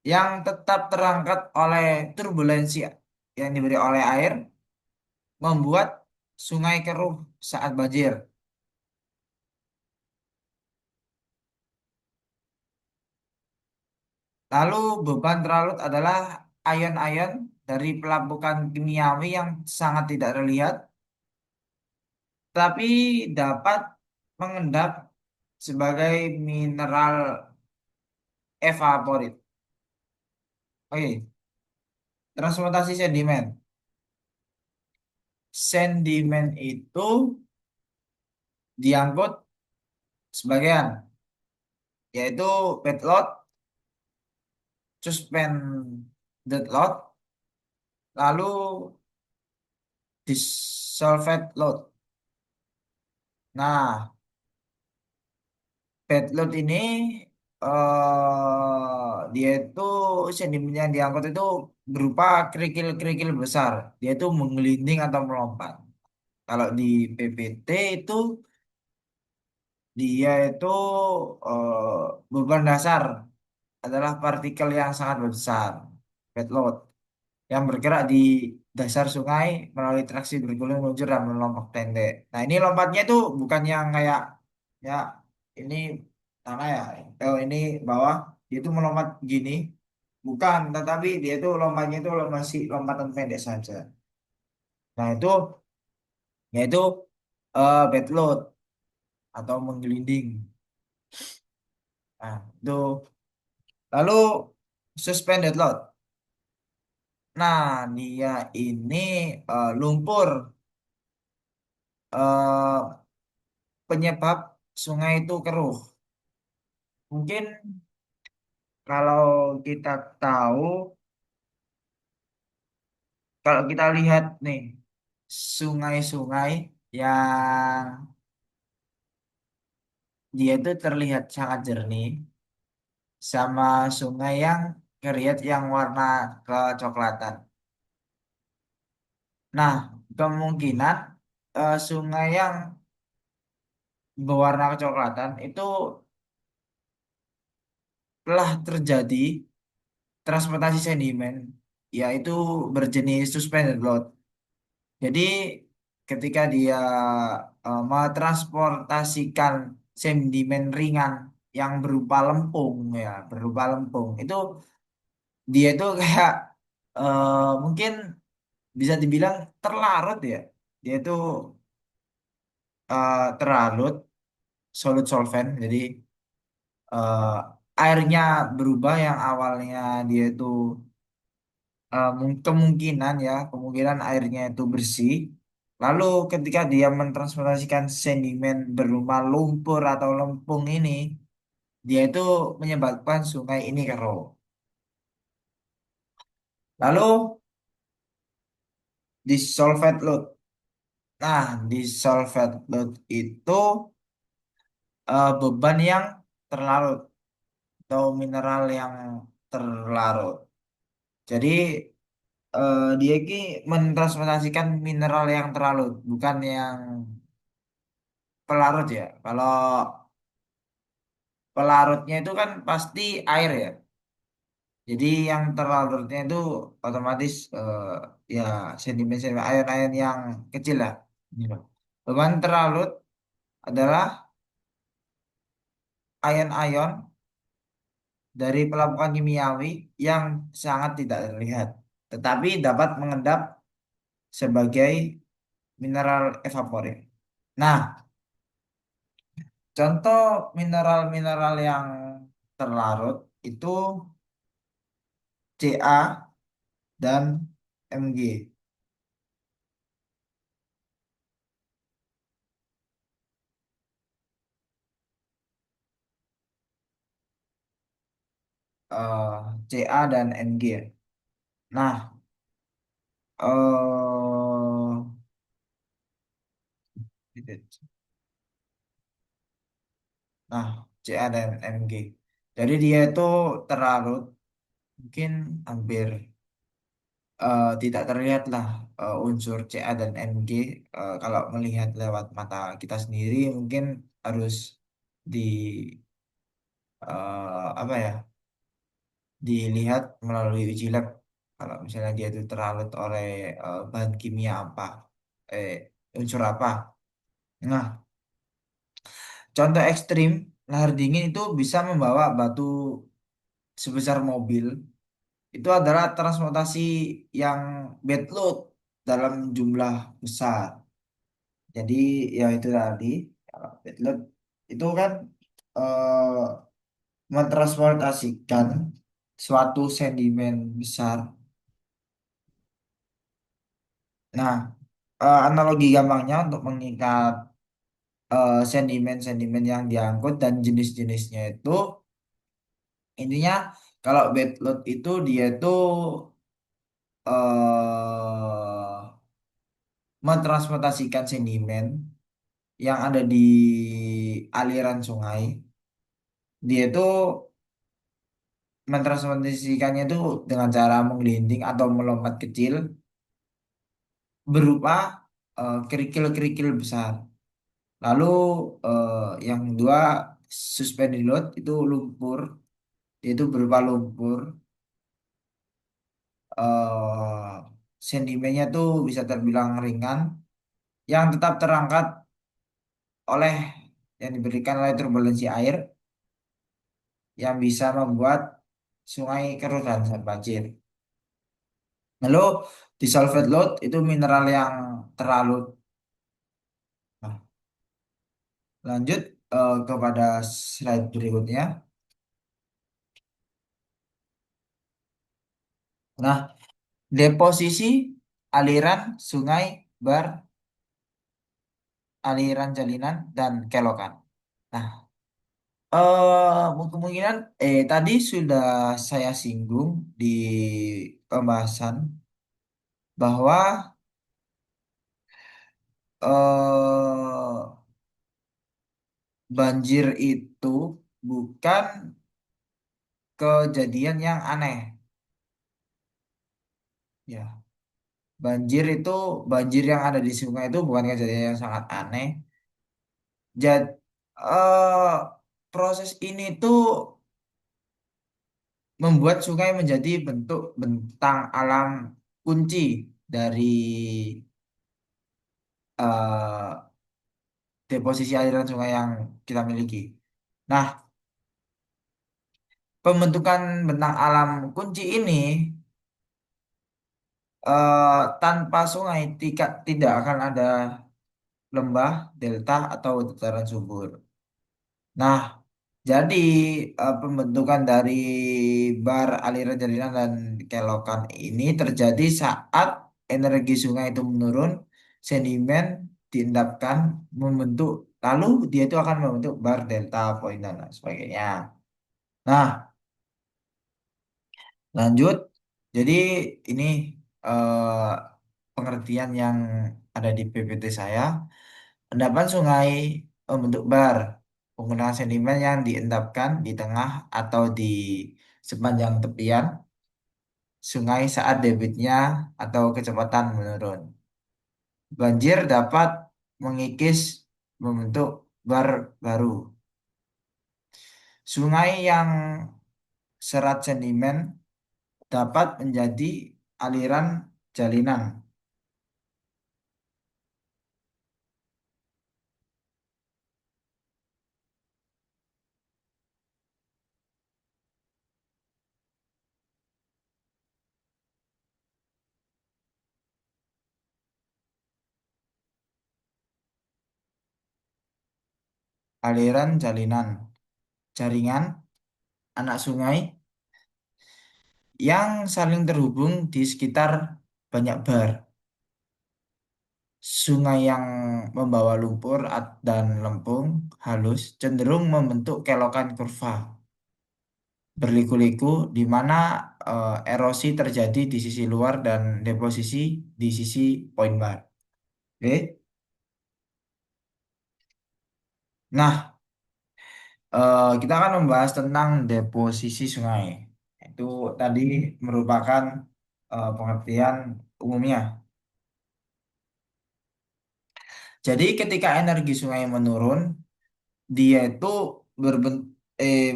Yang tetap terangkat oleh turbulensi yang diberi oleh air membuat sungai keruh saat banjir. Lalu beban terlarut adalah ion-ion dari pelapukan kimiawi yang sangat tidak terlihat tapi dapat mengendap sebagai mineral evaporit. Oke, transportasi sedimen. Sedimen itu diangkut sebagian, yaitu bed load, suspended load, lalu dissolved load. Nah, bed load ini dia itu sedimen yang diangkut itu berupa kerikil-kerikil besar. Dia itu menggelinding atau melompat. Kalau di PPT itu dia itu beban dasar adalah partikel yang sangat besar, bed load, yang bergerak di dasar sungai melalui traksi berguling meluncur dan melompat pendek. Nah, ini lompatnya itu bukan yang kayak ya ini tanah ya, ini bawah, dia itu melompat gini, bukan, tetapi dia itu lompatnya itu masih lompatan pendek saja. Nah itu yaitu bad load atau menggelinding. Nah itu lalu suspended load. Nah dia ini lumpur eh, penyebab sungai itu keruh. Mungkin kalau kita tahu, kalau kita lihat nih sungai-sungai yang dia itu terlihat sangat jernih sama sungai yang ngelihat yang warna kecoklatan. Nah, kemungkinan sungai yang berwarna kecoklatan itu telah terjadi transportasi sedimen, yaitu berjenis suspended load. Jadi, ketika dia mentransportasikan sedimen ringan yang berupa lempung, ya, berupa lempung, itu dia itu kayak mungkin bisa dibilang terlarut ya. Dia itu terlarut solid solvent. Jadi eh, airnya berubah yang awalnya dia itu kemungkinan airnya itu bersih. Lalu ketika dia mentransportasikan sedimen berupa lumpur atau lempung ini, dia itu menyebabkan sungai ini keruh. Lalu dissolved load. Nah, dissolved load itu beban yang terlarut atau mineral yang terlarut. Jadi dia ini mentransformasikan mineral yang terlarut, bukan yang pelarut ya. Kalau pelarutnya itu kan pasti air ya. Jadi yang terlarutnya itu otomatis ya sedimen-sedimen ion-ion yang kecil lah. Gitu. Beban terlarut adalah ion-ion dari pelapukan kimiawi yang sangat tidak terlihat, tetapi dapat mengendap sebagai mineral evaporit. Nah, contoh mineral-mineral yang terlarut itu Ca dan Mg. Ca dan Mg. Nah, gitu. Nah, Ca dan Mg. Jadi dia itu terlarut mungkin hampir tidak terlihat lah unsur Ca dan Mg kalau melihat lewat mata kita sendiri mungkin harus di apa ya dilihat melalui uji lab kalau misalnya dia itu terlarut oleh bahan kimia apa eh unsur apa. Nah, contoh ekstrim lahar dingin itu bisa membawa batu sebesar mobil. Itu adalah transportasi yang bad load dalam jumlah besar. Jadi ya itu tadi kalau bad load itu kan eh, mentransportasikan suatu sedimen besar. Nah, analogi gampangnya untuk mengikat sedimen-sedimen yang diangkut dan jenis-jenisnya itu intinya kalau bed load itu dia itu mentransportasikan sedimen yang ada di aliran sungai. Dia itu mentransportasikannya itu dengan cara menggelinding atau melompat kecil berupa kerikil-kerikil besar. Lalu eh, yang kedua suspended load itu lumpur, itu berupa lumpur. eh Sedimennya tuh bisa terbilang ringan, yang tetap terangkat oleh yang diberikan oleh turbulensi air yang bisa membuat sungai keruh dan saat banjir. Lalu disulfide load itu mineral yang terlalu. Nah, lanjut kepada slide berikutnya. Nah, deposisi aliran sungai, bar, aliran jalinan, dan kelokan. Nah, kemungkinan tadi sudah saya singgung di pembahasan bahwa eh banjir itu bukan kejadian yang aneh. Ya, banjir yang ada di sungai itu bukan kejadian yang sangat aneh. Jadi proses ini tuh membuat sungai menjadi bentuk bentang alam kunci dari eh, deposisi aliran sungai yang kita miliki. Nah, pembentukan bentang alam kunci ini tanpa sungai tidak akan ada lembah, delta, atau dataran subur. Nah, jadi pembentukan dari bar aliran jalinan dan kelokan ini terjadi saat energi sungai itu menurun, sedimen diendapkan membentuk, lalu dia itu akan membentuk bar, delta, point dan lain sebagainya. Nah, lanjut. Jadi ini eh, pengertian yang ada di PPT saya. Endapan sungai membentuk bar penggunaan sedimen yang diendapkan di tengah atau di sepanjang tepian sungai saat debitnya atau kecepatan menurun. Banjir dapat mengikis membentuk bar baru. Sungai yang serat sedimen dapat menjadi aliran jalinan. Aliran jalinan. Jaringan anak sungai yang saling terhubung di sekitar banyak bar. Sungai yang membawa lumpur dan lempung halus cenderung membentuk kelokan kurva berliku-liku di mana erosi terjadi di sisi luar dan deposisi di sisi point bar. Oke. Nah, kita akan membahas tentang deposisi sungai. Itu tadi merupakan pengertian umumnya. Jadi ketika energi sungai menurun, dia itu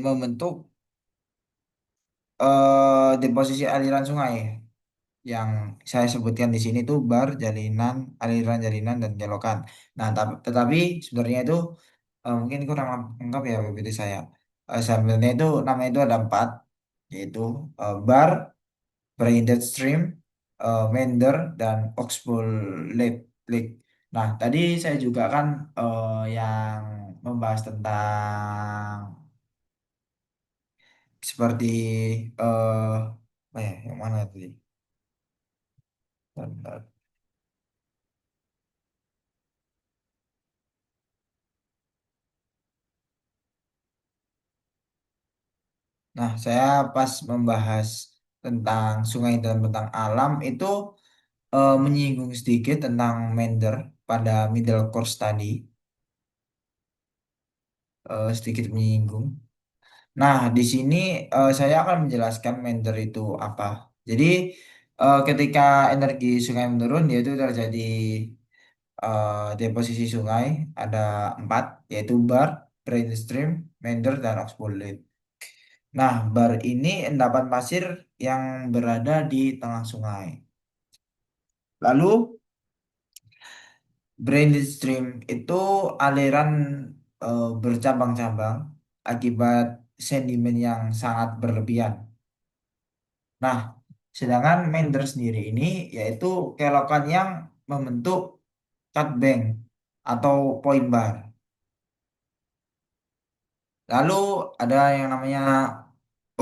membentuk deposisi aliran sungai yang saya sebutkan di sini tuh bar, jalinan, aliran jalinan dan jolokan. Nah, tetapi sebenarnya itu mungkin kurang lengkap ya PPT saya. Sebenarnya itu namanya itu ada empat, yaitu bar, braided stream, meander, dan oxbow lake. Nah, tadi saya juga kan yang membahas tentang seperti apa ya, yang mana tadi? Bentar. Nah, saya pas membahas tentang sungai dan tentang alam itu menyinggung sedikit tentang Mender pada middle course tadi, sedikit menyinggung. Nah, di sini saya akan menjelaskan Mender itu apa. Jadi, ketika energi sungai menurun, yaitu terjadi deposisi sungai ada empat, yaitu bar, brainstream, Mender, dan oxbow. Nah, bar ini endapan pasir yang berada di tengah sungai. Lalu, brainstorm itu aliran bercabang-cabang akibat sedimen yang sangat berlebihan. Nah, Sedangkan meander sendiri ini yaitu kelokan yang membentuk cut bank atau point bar. Lalu ada yang namanya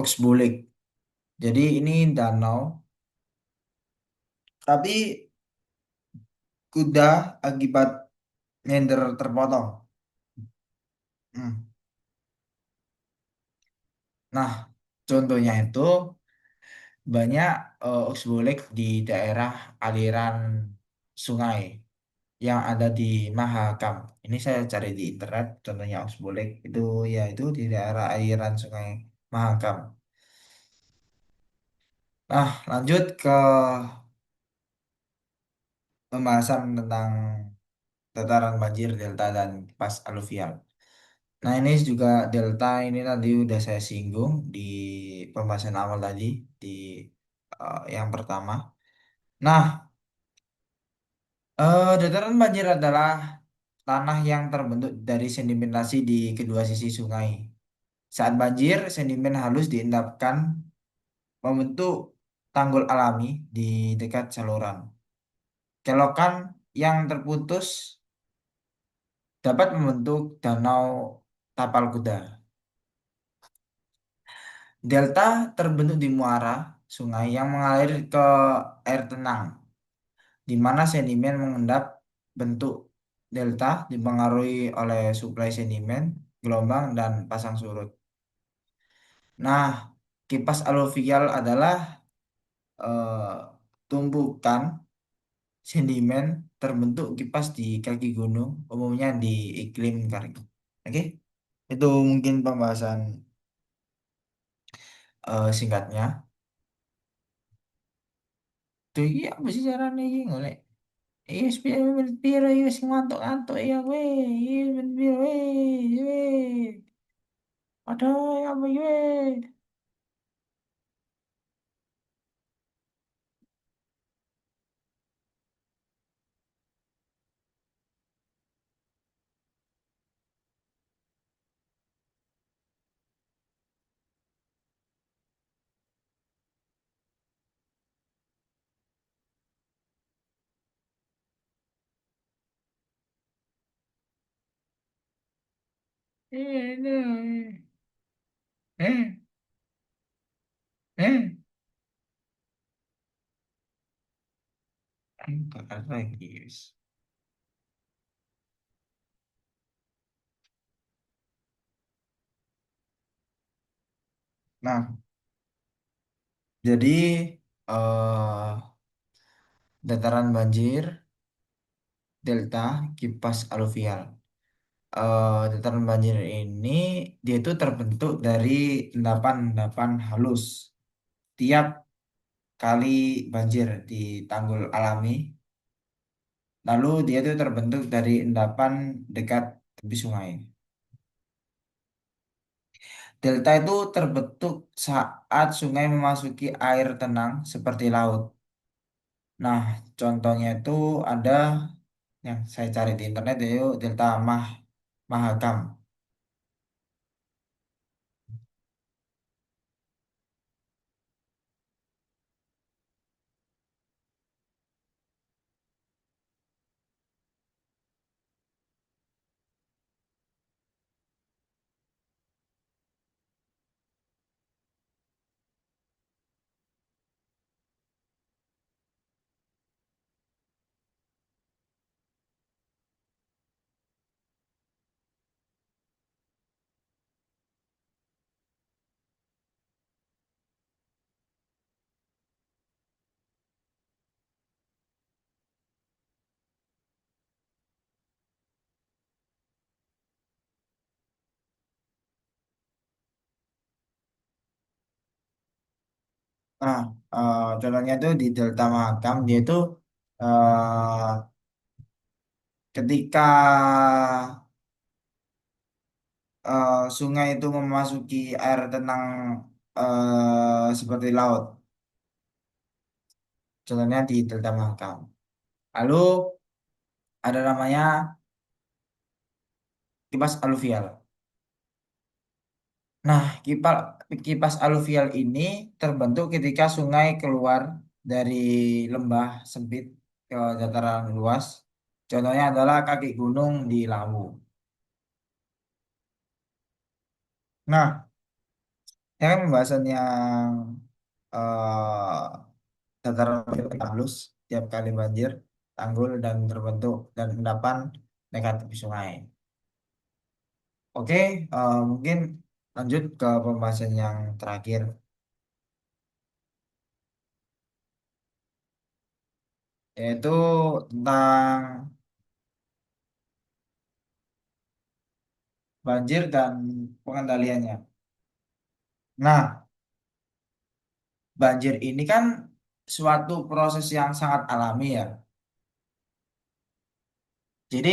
oxbolik. Jadi ini danau, tapi kuda akibat meander terpotong. Hmm. Nah, contohnya itu banyak oxbolik di daerah aliran sungai yang ada di Mahakam. Ini saya cari di internet, contohnya oxbolik itu ya itu di daerah aliran sungai Mahakam. Nah, lanjut ke pembahasan tentang dataran banjir, delta, dan pas aluvial. Nah, ini juga delta ini tadi udah saya singgung di pembahasan awal tadi di yang pertama. Nah, dataran banjir adalah tanah yang terbentuk dari sedimentasi di kedua sisi sungai. Saat banjir, sedimen halus diendapkan membentuk tanggul alami di dekat saluran. Kelokan yang terputus dapat membentuk danau tapal kuda. Delta terbentuk di muara sungai yang mengalir ke air tenang, di mana sedimen mengendap. Bentuk delta dipengaruhi oleh suplai sedimen, gelombang, dan pasang surut. Nah, kipas aluvial adalah eh, tumpukan sedimen terbentuk kipas di kaki gunung, umumnya di iklim kering. Oke, itu mungkin pembahasan singkatnya. Tuh iya apa sih caranya iki ngolek? Iya, sepeda piro iya sing ngantuk-ngantuk ya kowe. Iya ben piro Aduh, ya apa gue? Eh, eh, Angkat lagi, guys. Nah, jadi dataran banjir, delta, kipas aluvial. Dataran banjir ini dia itu terbentuk dari endapan-endapan halus. Tiap kali banjir di tanggul alami, lalu dia itu terbentuk dari endapan dekat tepi sungai. Delta itu terbentuk saat sungai memasuki air tenang seperti laut. Nah, contohnya itu ada yang saya cari di internet yaitu Delta Mahakam. Nah, contohnya itu di Delta Mahakam dia itu ketika sungai itu memasuki air tenang seperti laut. Contohnya di Delta Mahakam. Lalu ada namanya kipas aluvial. Nah, kipas aluvial ini terbentuk ketika sungai keluar dari lembah sempit ke dataran luas. Contohnya adalah kaki gunung di Lawu. Nah, ya kan pembahasan yang dataran halus tiap kali banjir, tanggul dan terbentuk dan endapan negatif sungai. Oke, mungkin lanjut ke pembahasan yang terakhir, yaitu tentang banjir dan pengendaliannya. Nah, banjir ini kan suatu proses yang sangat alami ya. Jadi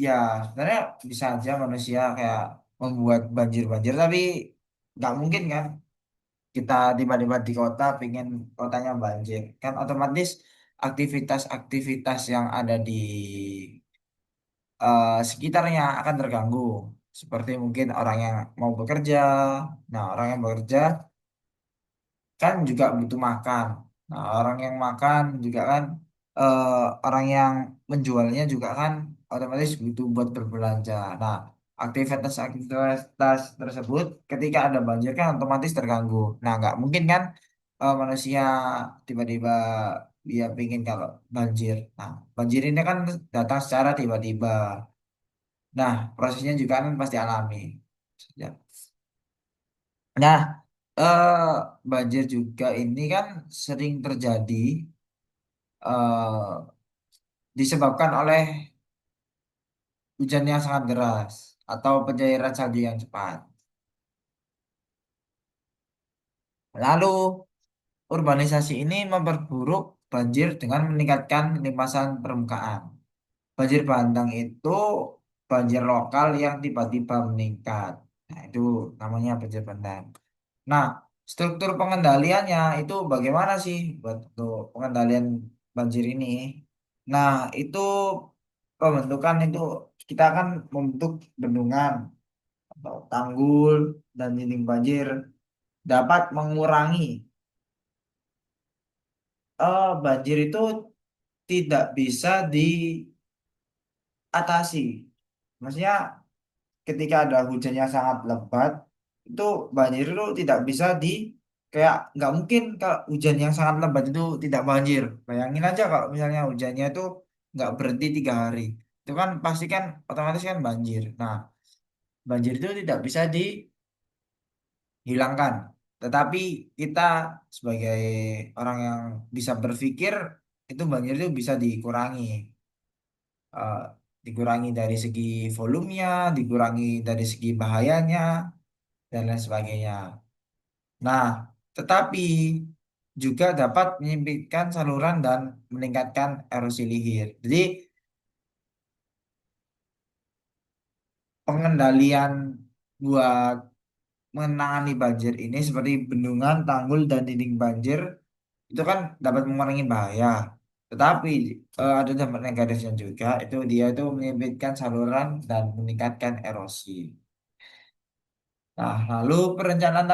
ya sebenarnya bisa aja manusia kayak membuat banjir-banjir, tapi nggak mungkin kan kita tiba-tiba di kota pengen kotanya banjir. Kan otomatis aktivitas-aktivitas yang ada di sekitarnya akan terganggu. Seperti mungkin orang yang mau bekerja. Nah, orang yang bekerja kan juga butuh makan. Nah, orang yang makan juga kan eh, orang yang menjualnya juga kan otomatis butuh buat berbelanja. Nah, aktivitas-aktivitas tersebut ketika ada banjir kan otomatis terganggu. Nah, nggak mungkin kan manusia tiba-tiba dia pingin kalau banjir. Nah, banjir ini kan datang secara tiba-tiba. Nah, prosesnya juga kan pasti alami. Ya. Nah, eh, banjir juga ini kan sering terjadi disebabkan oleh hujan yang sangat deras atau pencairan salju yang cepat. Lalu, urbanisasi ini memperburuk banjir dengan meningkatkan limpasan permukaan. Banjir bandang itu banjir lokal yang tiba-tiba meningkat. Nah, itu namanya banjir bandang. Nah, struktur pengendaliannya itu bagaimana sih buat untuk pengendalian banjir ini? Nah, itu pembentukan itu kita akan membentuk bendungan atau tanggul dan dinding banjir dapat mengurangi banjir itu tidak bisa diatasi. Maksudnya ketika ada hujan yang sangat lebat itu banjir itu tidak bisa kayak nggak mungkin kalau hujan yang sangat lebat itu tidak banjir. Bayangin aja kalau misalnya hujannya itu nggak berhenti 3 hari, itu kan pasti kan otomatis kan banjir. Nah, banjir itu tidak bisa dihilangkan, tetapi kita sebagai orang yang bisa berpikir itu banjir itu bisa dikurangi. Eh, Dikurangi dari segi volumenya, dikurangi dari segi bahayanya, dan lain sebagainya. Nah, tetapi juga dapat menyempitkan saluran dan meningkatkan erosi lihir. Jadi, pengendalian buat menangani banjir ini seperti bendungan, tanggul, dan dinding banjir itu kan dapat mengurangi bahaya. Tetapi ada dampak negatifnya juga, itu dia itu menyempitkan saluran dan meningkatkan erosi. Nah, lalu perencanaan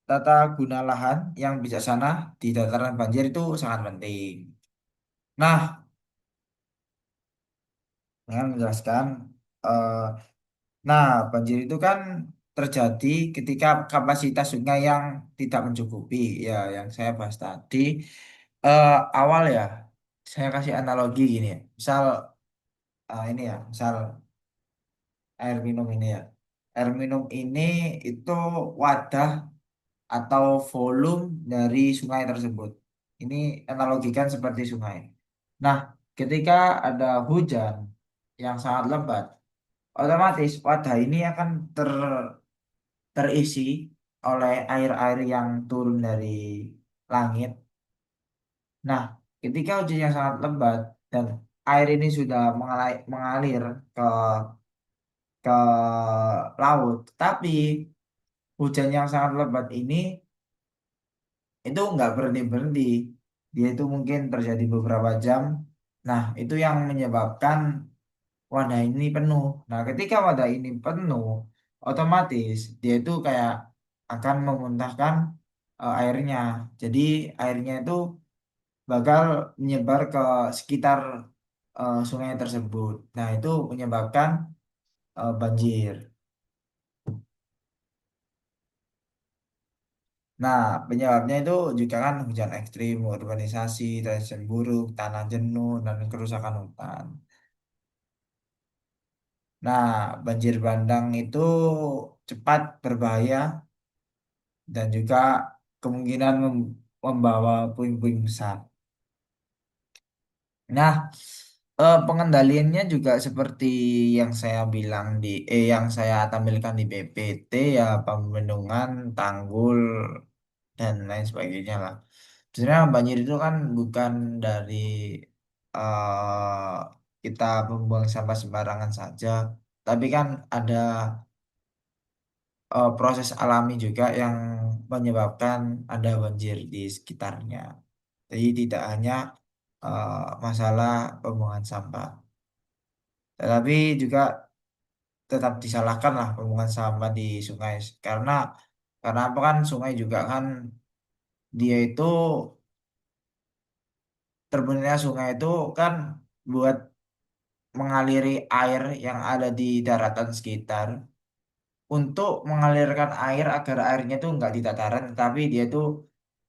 tata guna lahan yang bijaksana di dataran banjir itu sangat penting. Nah, dengan menjelaskan, eh, nah banjir itu kan terjadi ketika kapasitas sungai yang tidak mencukupi, ya yang saya bahas tadi awal ya. Saya kasih analogi gini ya. Misal ini ya, misal air minum ini ya. Air minum ini itu wadah atau volume dari sungai tersebut. Ini analogikan seperti sungai. Nah, ketika ada hujan yang sangat lebat, otomatis wadah ini akan terisi oleh air-air yang turun dari langit. Nah, ketika hujan yang sangat lebat dan air ini sudah mengalir ke ke laut, tapi hujan yang sangat lebat ini itu nggak berhenti-berhenti. Dia itu mungkin terjadi beberapa jam. Nah, itu yang menyebabkan wadah ini penuh. Nah, ketika wadah ini penuh, otomatis dia itu kayak akan memuntahkan airnya. Jadi airnya itu bakal menyebar ke sekitar sungai tersebut. Nah, itu menyebabkan banjir. Nah, penyebabnya itu juga kan hujan ekstrim, urbanisasi, cuaca buruk, tanah jenuh, dan kerusakan hutan. Nah, banjir bandang itu cepat berbahaya dan juga kemungkinan membawa puing-puing besar. Nah, pengendaliannya juga seperti yang saya bilang yang saya tampilkan di PPT ya, pembendungan, tanggul, dan lain sebagainya lah. Sebenarnya banjir itu kan bukan dari kita membuang sampah sembarangan saja, tapi kan ada proses alami juga yang menyebabkan ada banjir di sekitarnya. Jadi tidak hanya masalah pembuangan sampah, tetapi juga tetap disalahkan lah pembuangan sampah di sungai karena apa kan sungai juga kan dia itu terbentuknya sungai itu kan buat mengaliri air yang ada di daratan sekitar untuk mengalirkan air agar airnya itu nggak di dataran tapi dia itu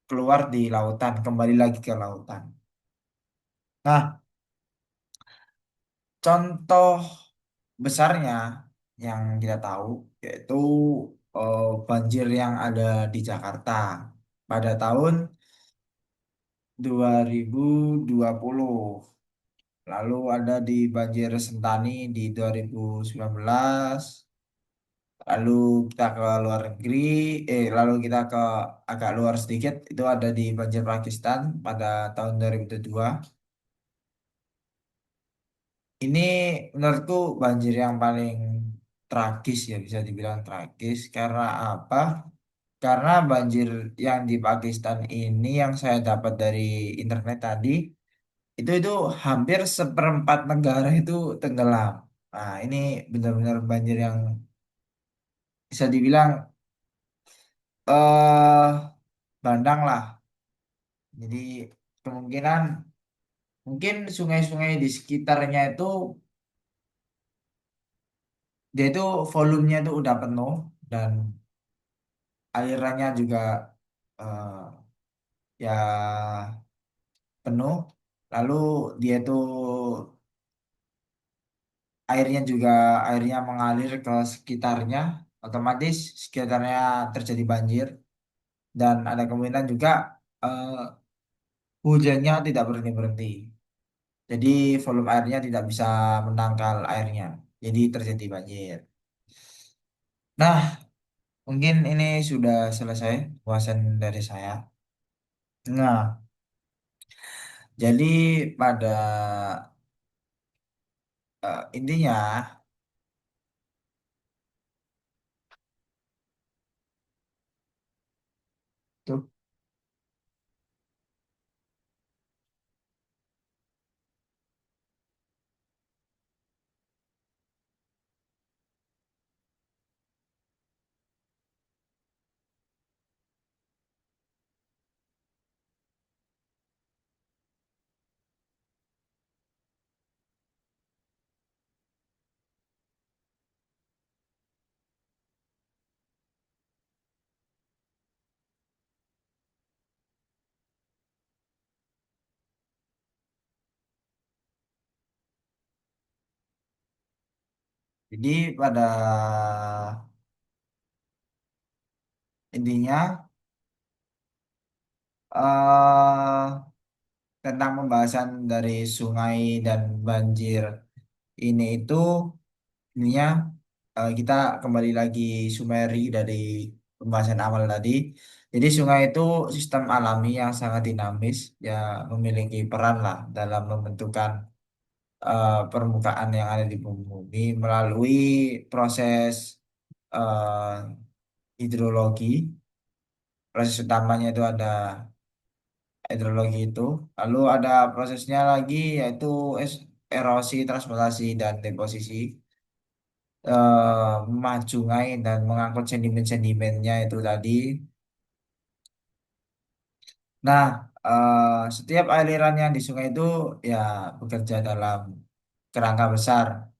keluar di lautan kembali lagi ke lautan. Nah, contoh besarnya yang kita tahu yaitu banjir yang ada di Jakarta pada tahun 2020. Lalu ada di banjir Sentani di 2019. Lalu kita ke luar negeri, lalu kita ke agak luar sedikit, itu ada di banjir Pakistan pada tahun 2002. Ini menurutku banjir yang paling tragis ya, bisa dibilang tragis. Karena apa? Karena banjir yang di Pakistan ini yang saya dapat dari internet tadi, itu hampir seperempat negara itu tenggelam. Nah, ini benar-benar banjir yang bisa dibilang eh bandang lah. Jadi kemungkinan mungkin sungai-sungai di sekitarnya itu dia itu volumenya itu udah penuh dan alirannya juga eh, ya penuh. Lalu dia tuh airnya mengalir ke sekitarnya, otomatis sekitarnya terjadi banjir dan ada kemungkinan juga eh, hujannya tidak berhenti-berhenti. Jadi volume airnya tidak bisa menangkal airnya. Jadi terjadi banjir. Nah, mungkin ini sudah selesai bahasan dari saya. Nah, jadi pada intinya tuh, jadi pada intinya tentang pembahasan dari sungai dan banjir ini itu intinya kita kembali lagi sumeri dari pembahasan awal tadi. Jadi sungai itu sistem alami yang sangat dinamis, ya memiliki peran lah dalam membentukan permukaan yang ada di bumi melalui proses eh, hidrologi. Proses utamanya itu ada hidrologi itu. Lalu ada prosesnya lagi yaitu erosi, transportasi, dan deposisi memajungai dan mengangkut sedimen-sedimennya itu tadi. Nah, setiap aliran yang di sungai itu ya bekerja dalam kerangka besar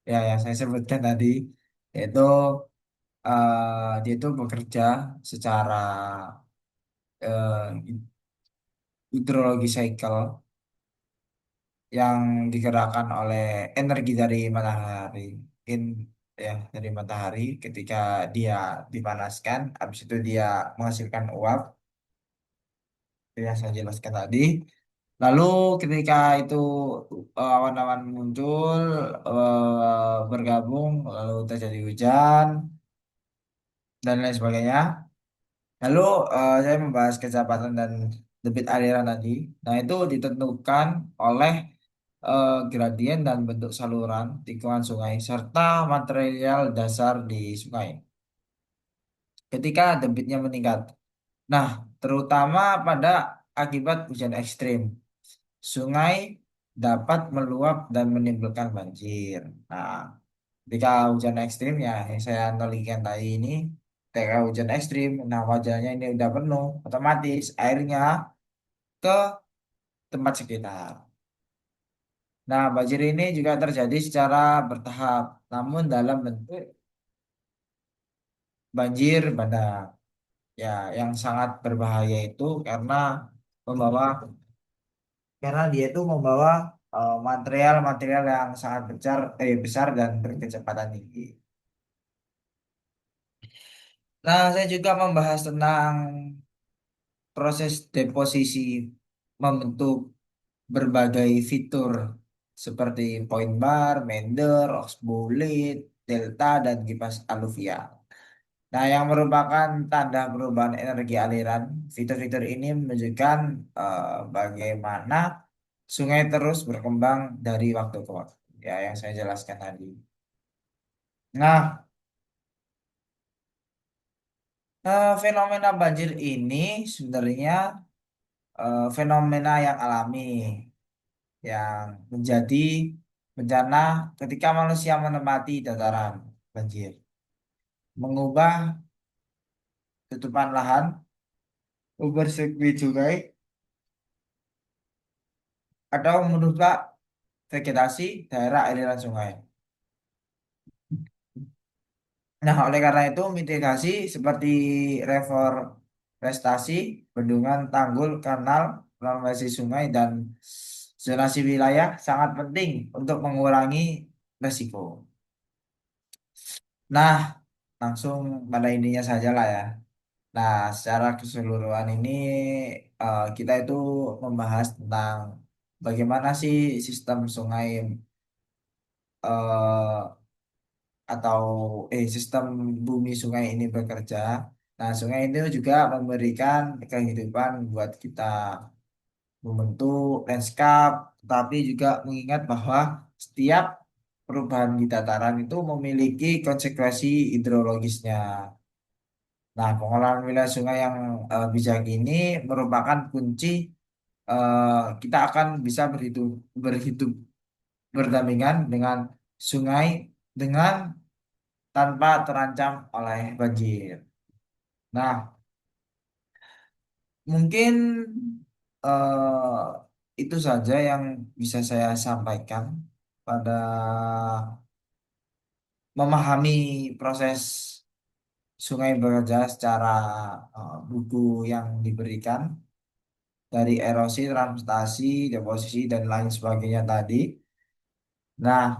ya yang saya sebutkan tadi, yaitu dia itu bekerja secara eh, hidrologi cycle yang digerakkan oleh energi dari matahari. Mungkin ya dari matahari ketika dia dipanaskan, habis itu dia menghasilkan uap yang saya jelaskan tadi. Lalu ketika itu awan-awan muncul bergabung, lalu terjadi hujan dan lain sebagainya. Lalu saya membahas kecepatan dan debit aliran tadi. Nah itu ditentukan oleh gradien dan bentuk saluran tikungan sungai serta material dasar di sungai. Ketika debitnya meningkat. Nah, terutama pada akibat hujan ekstrim. Sungai dapat meluap dan menimbulkan banjir. Nah, ketika hujan ekstrim ya yang saya analogikan tadi ini, ketika hujan ekstrim, nah wajarnya ini udah penuh, otomatis airnya ke tempat sekitar. Nah, banjir ini juga terjadi secara bertahap, namun dalam bentuk banjir bandang. Ya, yang sangat berbahaya itu membawa dia itu membawa material-material yang sangat besar dan berkecepatan tinggi. Nah, saya juga membahas tentang proses deposisi membentuk berbagai fitur seperti point bar, meander, oxbolit, delta, dan kipas aluvia. Nah, yang merupakan tanda perubahan energi aliran, fitur-fitur ini menunjukkan bagaimana sungai terus berkembang dari waktu ke waktu. Ya, yang saya jelaskan tadi. Nah, fenomena banjir ini sebenarnya fenomena yang alami yang menjadi bencana ketika manusia menempati dataran banjir, mengubah tutupan lahan, sirkuit sungai, atau merusak vegetasi daerah aliran sungai. Nah, oleh karena itu mitigasi seperti reforestasi, bendungan, tanggul, kanal, normalisasi sungai, dan zonasi wilayah sangat penting untuk mengurangi resiko. Nah, langsung pada intinya saja lah ya. Nah, secara keseluruhan ini kita itu membahas tentang bagaimana sih sistem sungai eh, atau sistem bumi sungai ini bekerja. Nah, sungai ini juga memberikan kehidupan buat kita membentuk lanskap, tapi juga mengingat bahwa setiap perubahan di dataran itu memiliki konsekuensi hidrologisnya. Nah, pengelolaan wilayah sungai yang bijak ini merupakan kunci kita akan bisa berhidup berdampingan dengan sungai dengan tanpa terancam oleh banjir. Nah, mungkin itu saja yang bisa saya sampaikan pada memahami proses sungai bekerja secara buku yang diberikan dari erosi, transportasi, deposisi, dan lain sebagainya tadi. Nah,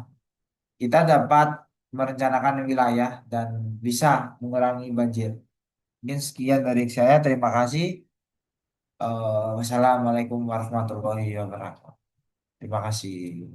kita dapat merencanakan wilayah dan bisa mengurangi banjir. Mungkin sekian dari saya. Terima kasih. Wassalamualaikum warahmatullahi wabarakatuh. Terima kasih.